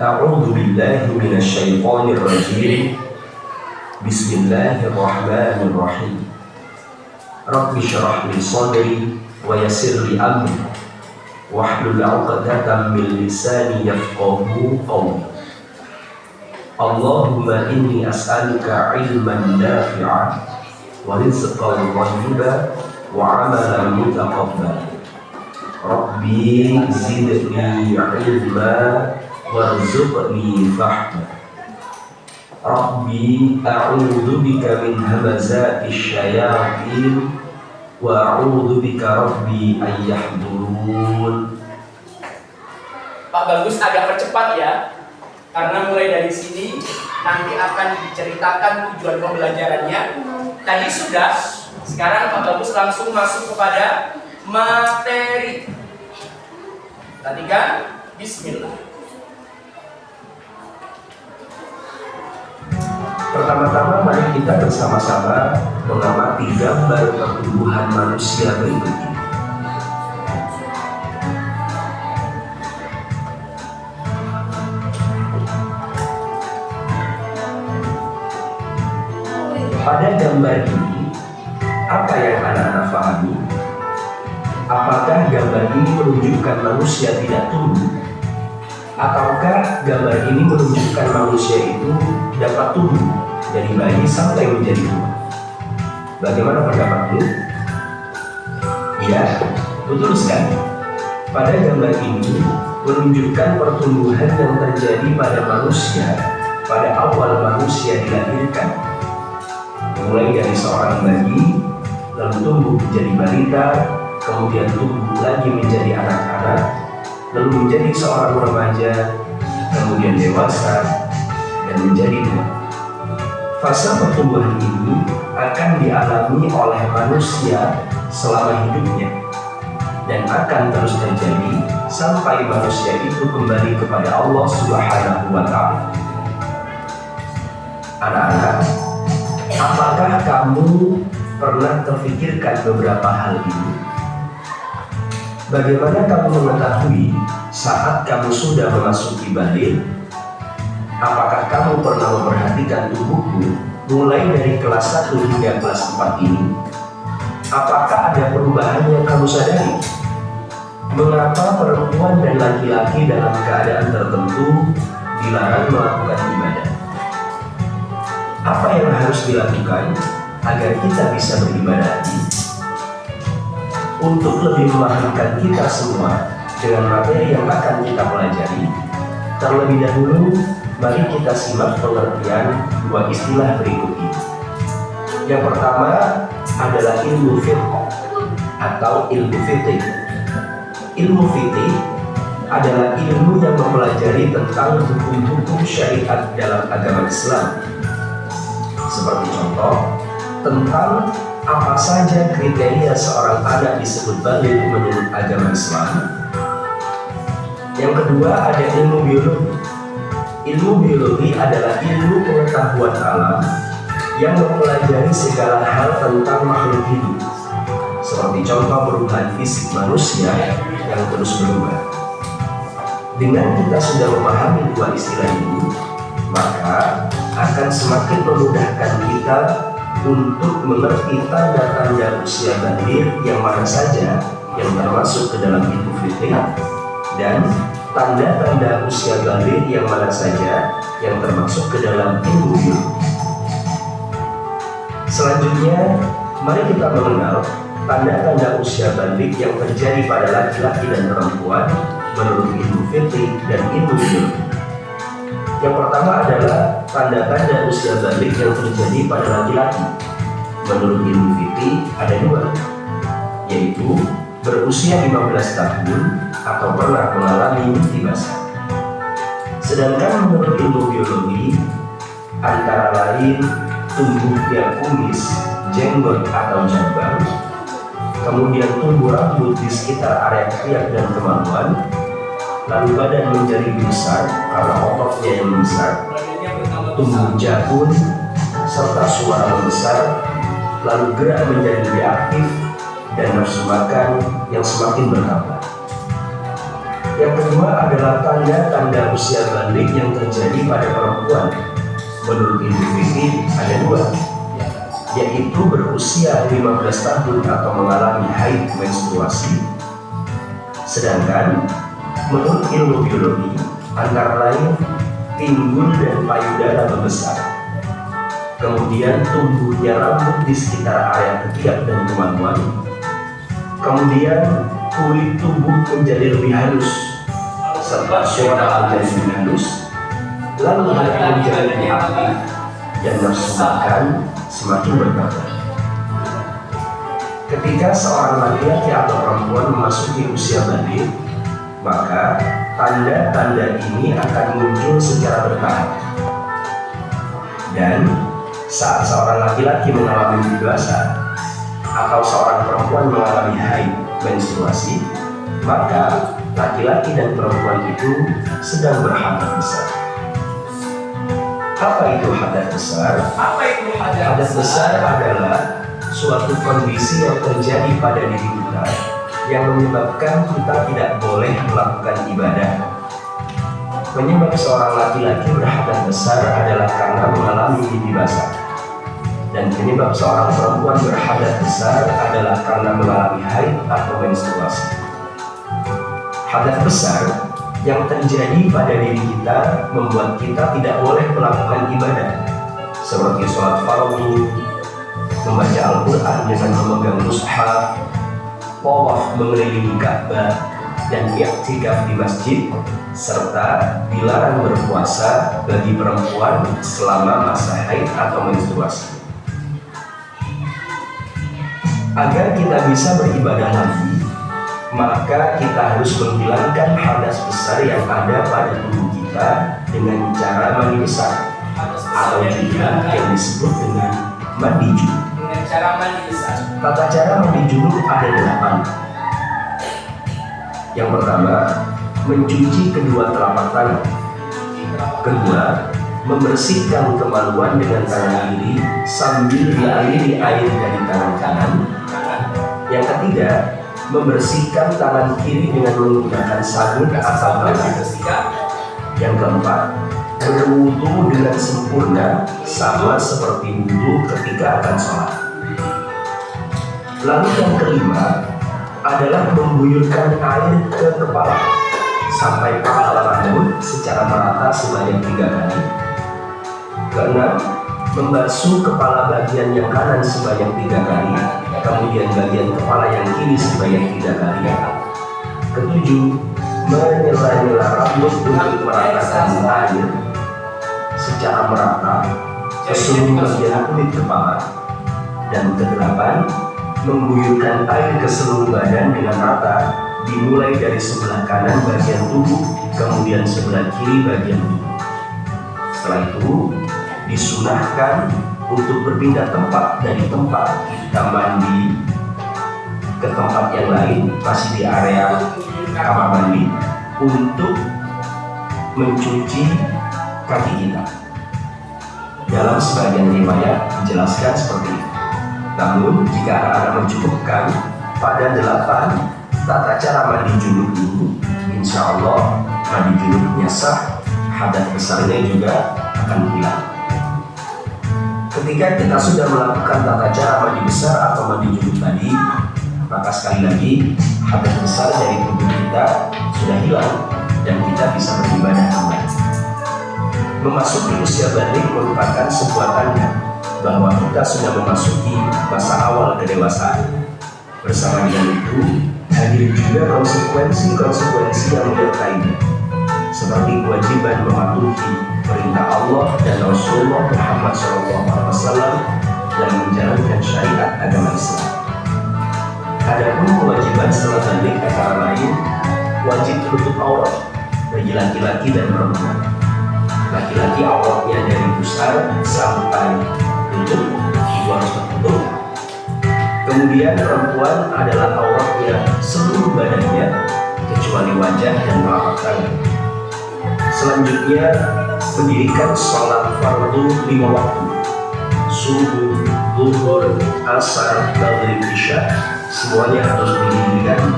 أعوذ بالله من الشيطان الرجيم بسم الله الرحمن الرحيم رب اشرح لي صدري ويسر لي أمري واحلل عقدة من لساني يفقهوا قولي اللهم إني أسألك علما نافعا ورزقا طيبا وعملا متقبلا ربي زدني علما warzuqni fahma Rabbi a'udzu bika min hamazati syayatin wa a'udzu bika rabbi an yahdurun. Pak Bagus agak percepat ya, karena mulai dari sini nanti akan diceritakan tujuan pembelajarannya. Tadi sudah, sekarang Pak Bagus langsung masuk kepada materi. Perhatikan, Bismillah. Pertama-tama mari kita bersama-sama mengamati gambar pertumbuhan manusia berikut ini. Pada gambar ini, apa yang anak-anak pahami? Apakah gambar ini menunjukkan manusia tidak tumbuh? Ataukah gambar ini menunjukkan manusia itu dapat tumbuh dari bayi sampai menjadi tua? Bagaimana pendapatmu? Ya, betul sekali. Pada gambar ini menunjukkan pertumbuhan yang terjadi pada manusia pada awal manusia dilahirkan. Mulai dari seorang bayi, lalu tumbuh menjadi balita, kemudian tumbuh lagi menjadi anak-anak, lalu menjadi seorang remaja, kemudian dewasa, dan menjadi tua. Fase pertumbuhan ini akan dialami oleh manusia selama hidupnya dan akan terus terjadi sampai manusia itu kembali kepada Allah Subhanahu wa Ta'ala. Anak-anak, apakah kamu pernah terfikirkan beberapa hal ini? Bagaimana kamu mengetahui saat kamu sudah memasuki balik? Apakah kamu pernah memperhatikan tubuhmu mulai dari kelas 1 hingga kelas 4 ini? Apakah ada perubahan yang kamu sadari? Mengapa perempuan dan laki-laki dalam keadaan tertentu dilarang melakukan ibadah? Apa yang harus dilakukan agar kita bisa beribadah lagi? Untuk lebih memahamkan kita semua dengan materi yang akan kita pelajari, terlebih dahulu mari kita simak pengertian dua istilah berikut ini. Yang pertama adalah ilmu fiqh atau ilmu fikih. Ilmu fikih adalah ilmu yang mempelajari tentang hukum-hukum syariat dalam agama Islam. Seperti contoh, tentang apa saja kriteria seorang anak disebut baligh menurut agama Islam. Yang kedua ada ilmu biologi. Ilmu biologi adalah ilmu pengetahuan alam yang mempelajari segala hal tentang makhluk hidup, seperti contoh perubahan fisik manusia yang terus berubah. Dengan kita sudah memahami dua istilah ini, maka akan semakin memudahkan kita untuk mengerti tanda-tanda usia baligh yang mana saja yang termasuk ke dalam ilmu fikih dan tanda-tanda usia baligh yang mana saja yang termasuk ke dalam ilmu biologi. Selanjutnya, mari kita mengenal tanda-tanda usia baligh yang terjadi pada laki-laki dan perempuan menurut ilmu fikih dan ilmu biologi. Yang pertama adalah tanda-tanda usia baligh yang terjadi pada laki-laki. Menurut ilmu fikih ada dua, yaitu berusia 15 tahun atau pernah mengalami mimpi basah. Sedangkan menurut ilmu biologi antara lain tumbuhnya kumis, jenggot atau jabang, kemudian tumbuh rambut di sekitar area ketiak dan kemaluan, lalu badan menjadi besar karena ototnya yang besar, tumbuh jabun, serta suara membesar, lalu gerak menjadi lebih aktif, dan nafsu makan yang semakin bertambah. Yang kedua adalah tanda-tanda usia baligh yang terjadi pada perempuan. Menurut ilmu fikih ada dua, yaitu berusia 15 tahun atau mengalami haid menstruasi. Sedangkan menurut ilmu biologi antara lain pinggul dan payudara membesar, kemudian tumbuhnya rambut di sekitar area ketiak dan kemaluan, kemudian kulit tubuh menjadi lebih halus serta suara menjadi lebih halus, lalu badan menjadi lebih aktif dan nafsu makan semakin bertambah. Ketika seorang laki-laki atau perempuan memasuki usia baligh, maka tanda-tanda ini akan muncul secara bertahap. Dan saat seorang laki-laki mengalami mimpi basah atau seorang perempuan mengalami haid menstruasi, maka laki-laki dan perempuan itu sedang berhadas besar. Apa itu hadas besar? Hadas besar adalah suatu kondisi yang terjadi pada diri kita yang menyebabkan kita tidak boleh melakukan ibadah. Penyebab seorang laki-laki berhadas besar adalah karena mengalami mimpi basah, dan penyebab seorang perempuan berhadas besar adalah karena mengalami haid atau menstruasi. Hadas besar yang terjadi pada diri kita membuat kita tidak boleh melakukan ibadah seperti sholat fardu, membaca Al-Quran dengan memegang mushaf, tawaf mengelilingi Ka'bah, dan i'tikaf di masjid, serta dilarang berpuasa bagi perempuan selama masa haid atau menstruasi. Agar kita bisa beribadah lagi, maka kita harus menghilangkan hadas besar yang ada pada tubuh kita dengan cara mandi besar, atau juga yang disebut dengan mandi junub. Dengan cara mandi besar. Tata cara mandi junub ada 8. Yang pertama, mencuci kedua telapak tangan. Kedua, membersihkan kemaluan dengan tangan kiri sambil dialiri air dari tangan kanan. Yang ketiga, membersihkan tangan kiri dengan menggunakan sabun atau air. Yang keempat, berwudu dengan sempurna sama seperti wudu ketika akan sholat. Lalu yang kelima adalah mengguyurkan air ke kepala sampai kepala rambut secara merata sebanyak 3 kali. Keenam, membasuh kepala bagian yang kanan sebanyak 3 kali, kemudian bagian kepala yang kiri sebanyak 3 kali. Ketujuh, menyela-nyela rambut untuk meratakan air secara merata ke seluruh bagian kulit kepala. Dan kedelapan, mengguyurkan air ke seluruh badan dengan rata, dimulai dari sebelah kanan bagian tubuh, kemudian sebelah kiri bagian tubuh. Setelah itu, disunahkan untuk berpindah tempat dari tempat kita mandi ke tempat yang lain, masih di area kamar mandi, untuk mencuci kaki kita. Dalam sebagian riwayat dijelaskan seperti itu. Namun, jika anak-anak mencukupkan pada 8 tata cara mandi junub ini, insya Allah mandi junubnya sah, hadas besarnya juga akan hilang. Ketika kita sudah melakukan tata cara mandi besar atau mandi junub tadi, maka sekali lagi hadas besar dari tubuh kita sudah hilang dan kita bisa beribadah kembali. Memasuki usia balik merupakan sebuah tanda bahwa kita sudah memasuki masa awal kedewasaan. Bersama dengan itu, hadir juga konsekuensi-konsekuensi yang menyertainya, seperti kewajiban mematuhi perintah Allah dan Rasulullah Muhammad SAW dan menjalankan syariat agama Islam. Adapun kewajiban setelah balik antara lain wajib menutup aurat bagi laki-laki dan perempuan. Laki-laki auratnya dari pusar sampai tutup, itu harus tertutup. Kemudian perempuan adalah auratnya seluruh badannya kecuali wajah dan telapak tangan. Selanjutnya, mendirikan sholat fardu 5 waktu: subuh, zuhur, asar, maghrib, isya. Semuanya harus didirikan,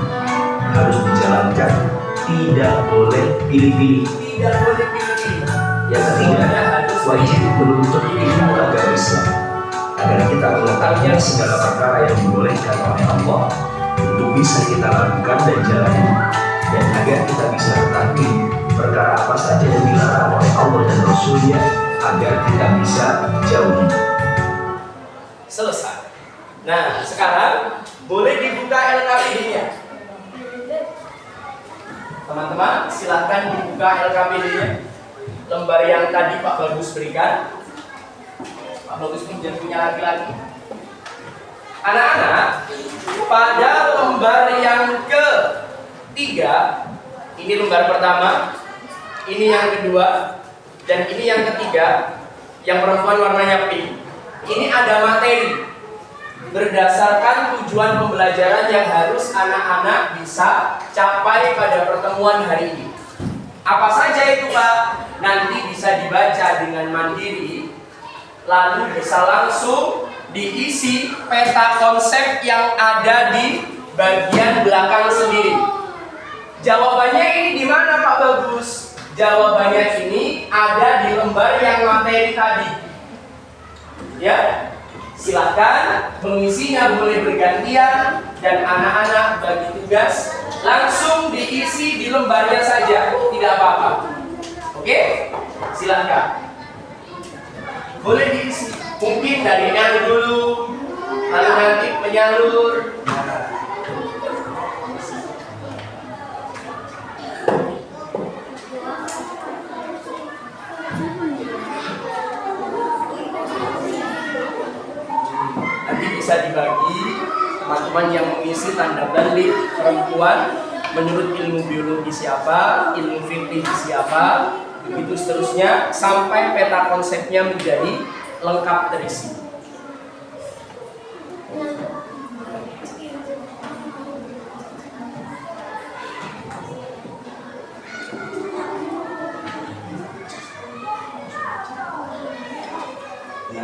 harus dijalankan, tidak boleh pilih-pilih. Yang ketiga, wajib menuntut ilmu agama Islam agar kita mengetahui segala perkara yang dibolehkan oleh Allah untuk bisa kita lakukan dan jalani, dan agar kita bisa mengetahui perkara apa saja yang dilarang oleh Allah dan Rasulnya agar kita bisa jauhi. Selesai. Nah, sekarang boleh dibuka LKPD-nya. Teman-teman, silahkan dibuka LKPD-nya. Lembar yang tadi Pak Bagus berikan. Pak Bagus ini jangan punya laki-laki. Anak-anak, pada lembar yang ketiga, ini lembar pertama, ini yang kedua, dan ini yang ketiga, yang perempuan warnanya pink. Ini ada materi berdasarkan tujuan pembelajaran yang harus anak-anak bisa capai pada pertemuan hari ini. Apa saja itu, Pak? Nanti bisa dibaca dengan mandiri, lalu bisa langsung diisi peta konsep yang ada di bagian belakang sendiri. Jawabannya ini di mana, Pak Bagus? Jawabannya ini ada di lembar yang materi tadi. Ya, silakan mengisinya, boleh bergantian, dan anak-anak bagi tugas langsung diisi di lembarnya saja, tidak apa-apa. Oke, silakan. Boleh diisi, mungkin dari yang dulu, lalu nanti penyalur. Nanti bisa dibagi teman-teman yang mengisi tanda balik perempuan menurut ilmu biologi siapa, ilmu fikih siapa, begitu seterusnya sampai peta konsepnya menjadi lengkap terisi.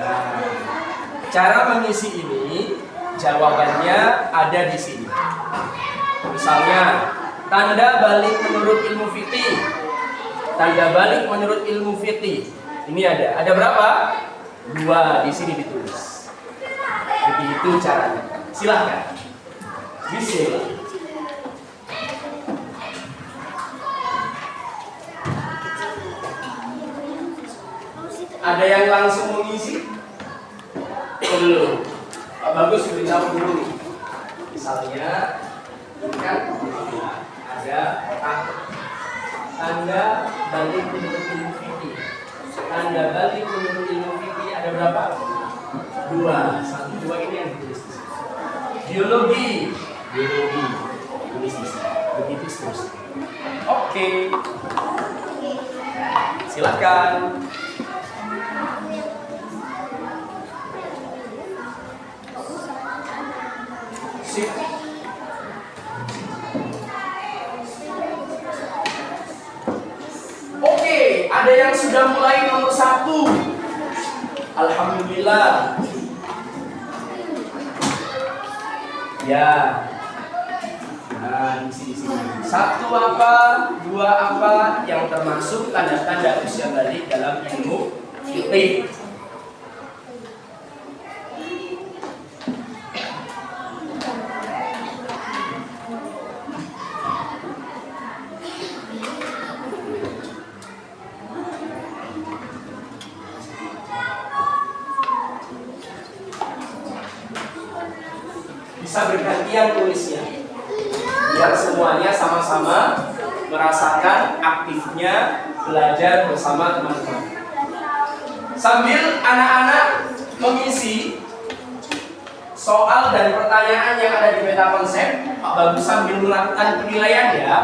Nah, cara mengisi ini jawabannya ada di sini. Misalnya, tanda balik menurut ilmu fikih. Tanda balik menurut ilmu fikih. Ini ada. Ada berapa? 2 di sini ditulis. Begitu caranya. Silahkan. Bismillah. Ada yang langsung mengisi? Belum. Pak Bagus beritahu dulu nih. Misalnya, ini kan ada kotak tanda balik menurut ilmu fikih. Tanda balik menurut ilmu fikih ada berapa? 2. 1, 2 ini yang ditulis di sini. Biologi, tulis di sini. Begitu seterusnya. Oke. Silakan. Sip. Oke, ada yang sudah mulai nomor 1. Alhamdulillah. Ya. Nah, di sini. 1 apa, 2 apa yang termasuk tanda-tanda usia balik dalam ilmu fikih. Bisa bergantian tulisnya biar semuanya sama-sama merasakan aktifnya belajar bersama teman-teman. Sambil anak-anak mengisi soal dan pertanyaan yang ada di peta konsep, Pak Bagus sambil melakukan penilaian ya.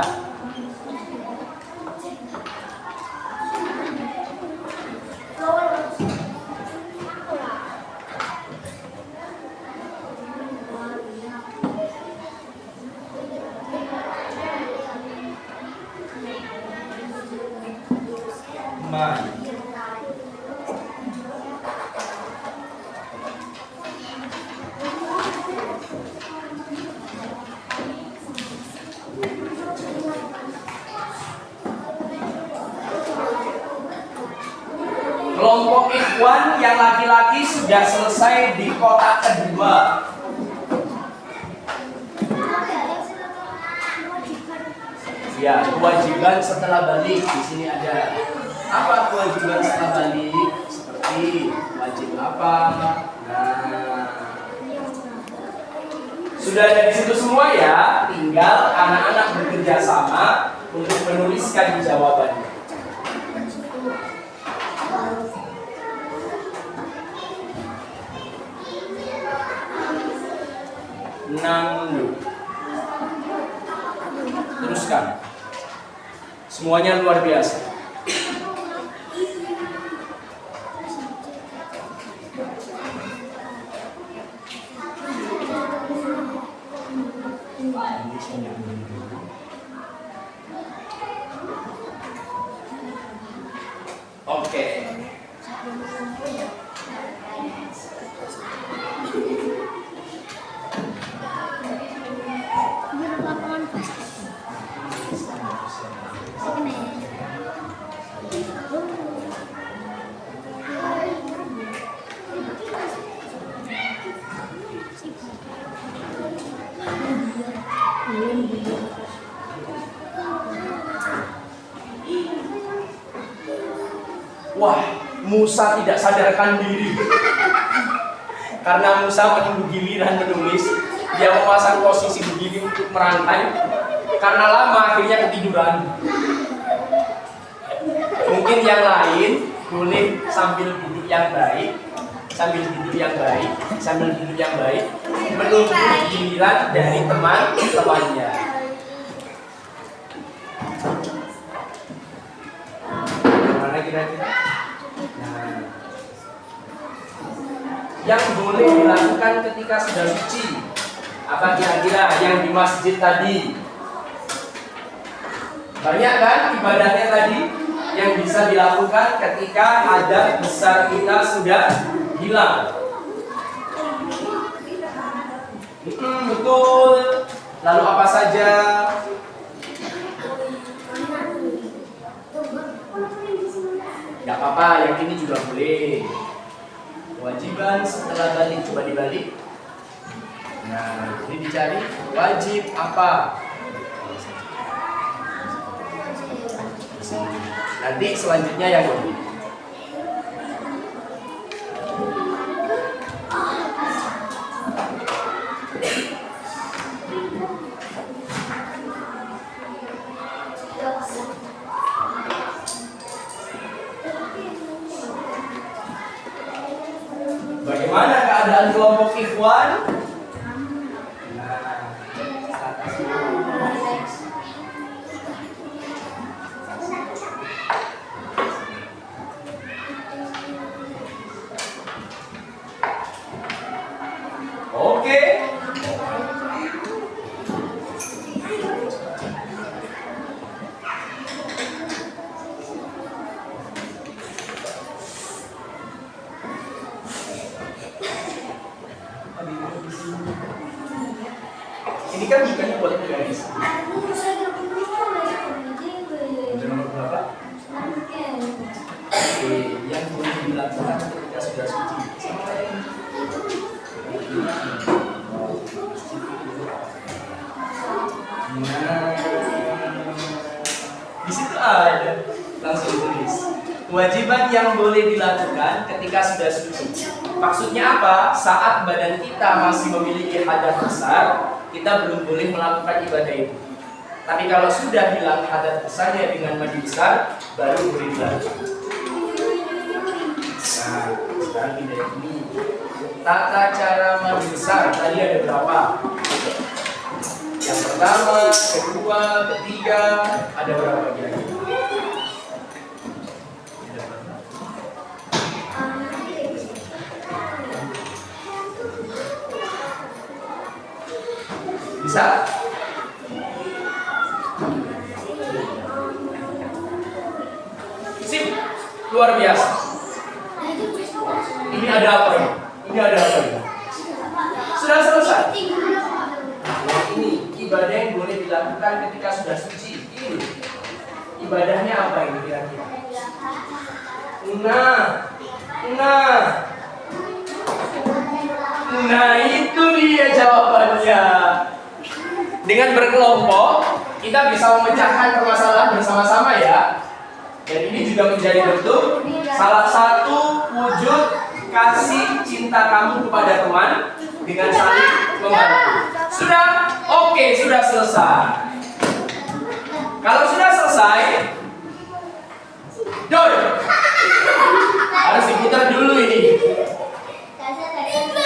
Kelompok ikhwan yang laki-laki sudah selesai di kotak kedua. Ya, kewajiban setelah balik di sini ada. Apa kewajiban setelah balik? Seperti wajib apa? Nah, sudah ada di situ semua ya. Tinggal anak-anak bekerja sama untuk menuliskan jawabannya. Teruskan. Semuanya luar biasa. Oke. Wah, Musa tidak sadarkan diri. Karena Musa menunggu giliran menulis, dia memasang posisi begini untuk merantai. Karena lama akhirnya ketiduran. Mungkin yang lain boleh sambil duduk yang baik, menunggu giliran dari teman-temannya. Mana kira-kira? Nah, yang boleh dilakukan ketika sudah suci, apa kira-kira yang di masjid tadi? Banyak kan ibadahnya tadi yang bisa dilakukan ketika hadas besar kita sudah hilang. Betul. Lalu apa saja? Gak apa-apa, yang ini juga boleh. Kewajiban setelah balik, coba dibalik. Nah, ini dicari wajib apa? Nanti selanjutnya yang ini. kelompok ikhwan. Oke. Ini kan bukannya buat garis. Nomor berapa? Oke, yang boleh dilakukan ketika sudah suci. Nah, di situ ada, langsung tulis. Kewajiban yang boleh dilakukan ketika sudah suci. Maksudnya apa? Saat badan kita masih memiliki hadas besar, kita belum boleh melakukan ibadah itu. Tapi kalau sudah hilang hadas besarnya dengan mandi besar, baru boleh dilakukan. Nah, sekarang kita ini tata cara mandi besar tadi ada berapa? Yang pertama, kedua, ketiga, ada berapa kira-kira? Bisa? Sip, luar biasa. Ini ada apa ya? Ini ada apa ya? Sudah selesai. Nah, ini ibadah yang boleh dilakukan ketika sudah suci. Ini ibadahnya apa ini kira-kira? Nah itu dia jawabannya. Dengan berkelompok kita bisa memecahkan permasalahan bersama-sama ya. Dan ini juga menjadi bentuk salah satu wujud kasih cinta kamu kepada teman dengan saling membantu. Sudah? Oke, sudah selesai. Kalau sudah selesai, Doi, harus diputar dulu ini.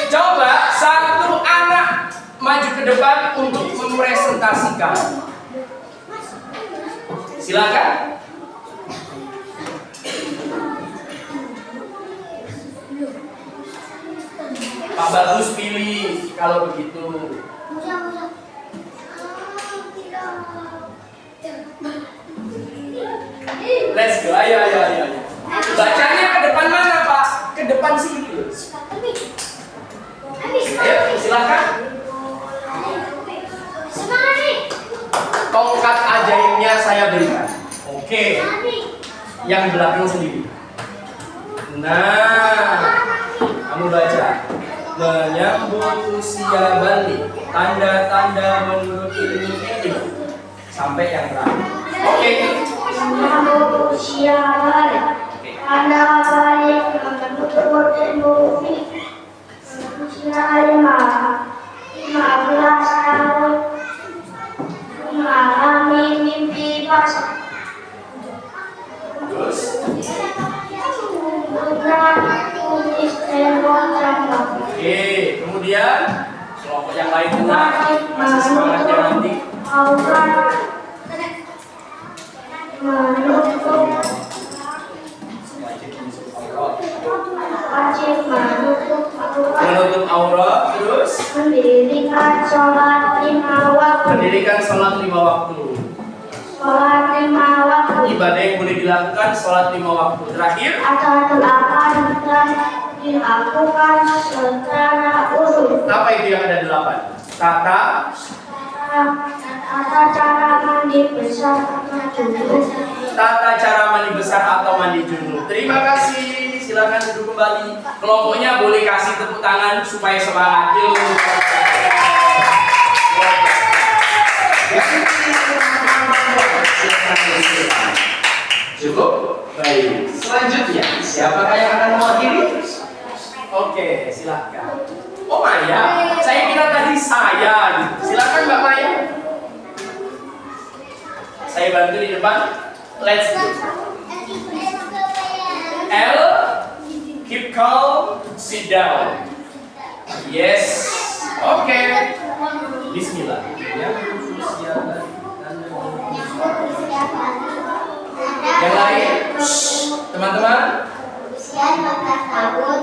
Coba satu anak maju ke depan untuk mempresentasikan. Silakan. Pak Bagus pilih kalau begitu. Let's go, ayo. Bacanya ke depan mana Pak? Ke depan sini. Ayo, silakan. Tongkat ajaibnya saya berikan. Oke. Yang belakang sendiri. Nah, kamu baca. Menyambut usia balik, tanda-tanda menurut ilmu ini. Sampai yang terakhir. Oke. Menyambut usia balik, tanda balik menurut ilmu ini. Usia 15 tahun, mengalami mimpi basah. Terus. Oke, kemudian kelompok yang lain tenang, masih semangatnya nanti. Menutup aurat, terus mendirikan sholat 5 waktu. mendirikan sholat 5 waktu. Sholat 5 waktu. Ibadah yang boleh dilakukan sholat 5 waktu. Terakhir, Ada 8 dan dilakukan secara urut. apa itu yang ada 8? Tata cara mandi besar atau junub. Tata cara mandi besar atau mandi junub. Terima kasih. Silakan duduk kembali. Kelompoknya boleh kasih tepuk tangan supaya semangat. Cukup? Baik. Selanjutnya, siapakah yang akan mewakili? Oke, silakan. Oh Maya, saya kira tadi saya. Silakan Mbak Maya. Saya bantu di depan. Let's go. L, keep calm, sit down. Yes. Oke. Bismillah. Ya, usia tanda. Yang lain, teman-teman. Usia 15 tahun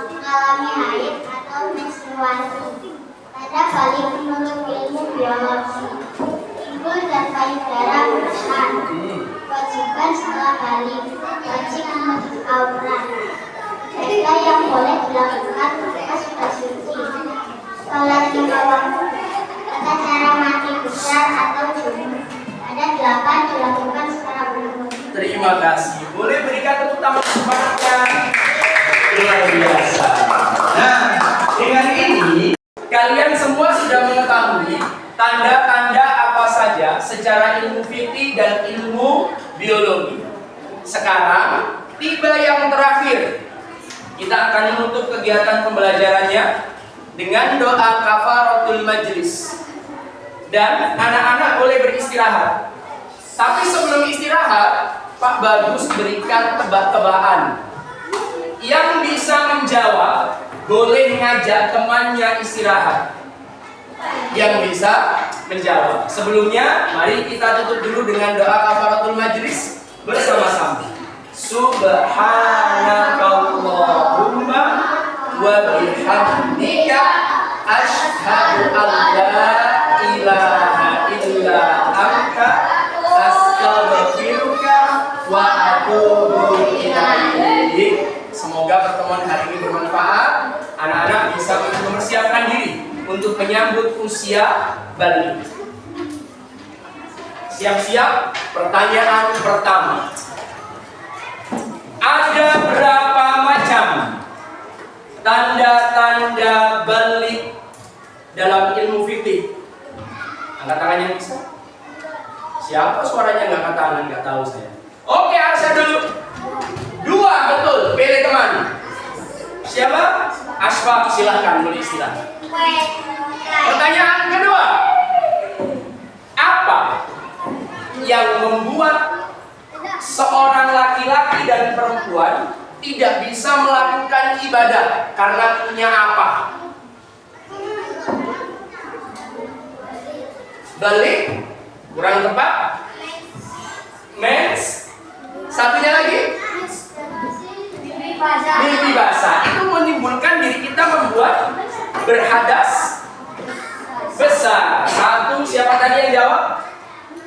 mengalami haid atau menstruasi. Tanda balik menurut ilmu biologi. Imbul dan payudara besar. Kewajiban setelah balik, wajib menutup aurat. Mereka yang boleh dilakukan ketika sudah suci. Sholat 5 waktu. Tata cara mandi besar atau junub. Ada 8 dilakukan secara umum. Terima kasih. Boleh berikan tepuk tangan semangatnya. Luar biasa. Nah, dengan ini kalian semua sudah mengetahui tanda-tanda apa saja secara ilmu fikih dan ilmu biologi. Sekarang tiba yang terakhir. Kita akan menutup kegiatan pembelajarannya dengan doa kafaratul majlis. Dan anak-anak boleh beristirahat. Tapi sebelum istirahat, Pak Bagus berikan tebak-tebakan. Yang bisa menjawab boleh ngajak temannya istirahat. Yang bisa menjawab. Sebelumnya, mari kita tutup dulu dengan doa kafaratul majlis bersama-sama. Subhanakallahumma wa bihamdika asyhadu an la ilaha illa anta astaghfiruka wa atubu ilaik. Semoga pertemuan hari ini bermanfaat. Anak-anak bisa mempersiapkan diri untuk menyambut usia balik. Siap-siap. Pertanyaan pertama. Ada berapa macam tanda-tanda balik dalam ilmu fikih? Angkat tangan yang bisa. Siapa suaranya nggak angkat tangan? Nggak tahu saya. Oke, Arsa dulu. 2, betul. Pilih teman. Siapa? Asfa, silahkan boleh istirahat. Pertanyaan kedua. Apa yang membuat seorang laki-laki dan perempuan tidak bisa melakukan ibadah karena punya apa? Balik, kurang tepat. Mens, satunya lagi. Mimpi basah. Itu menimbulkan diri kita membuat berhadas besar. 1, siapa tadi yang jawab?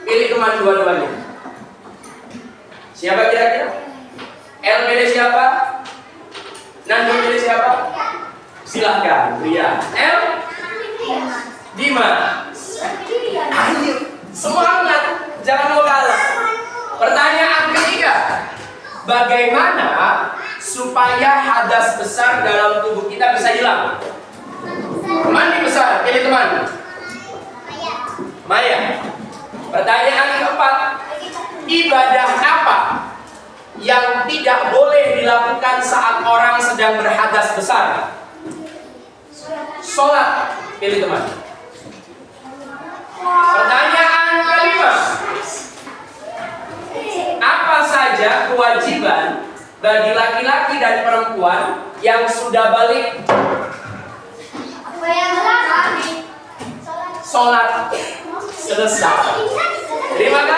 Pilih teman dua-duanya. Siapa kira-kira? L pilih siapa? Nando pilih siapa? Silahkan, Ria. L? Dima. Ayo, semangat, jangan mau kalah. Pertanyaan ketiga, bagaimana supaya hadas besar dalam tubuh kita bisa hilang? Mandi besar, pilih teman. Maya. Pertanyaan keempat, ibadah apa yang tidak boleh dilakukan saat orang sedang berhadas besar? Sholat, pilih teman. Pertanyaan kelima, apa saja kewajiban bagi laki-laki dan perempuan yang sudah balik? Sholat selesai. Terima kasih.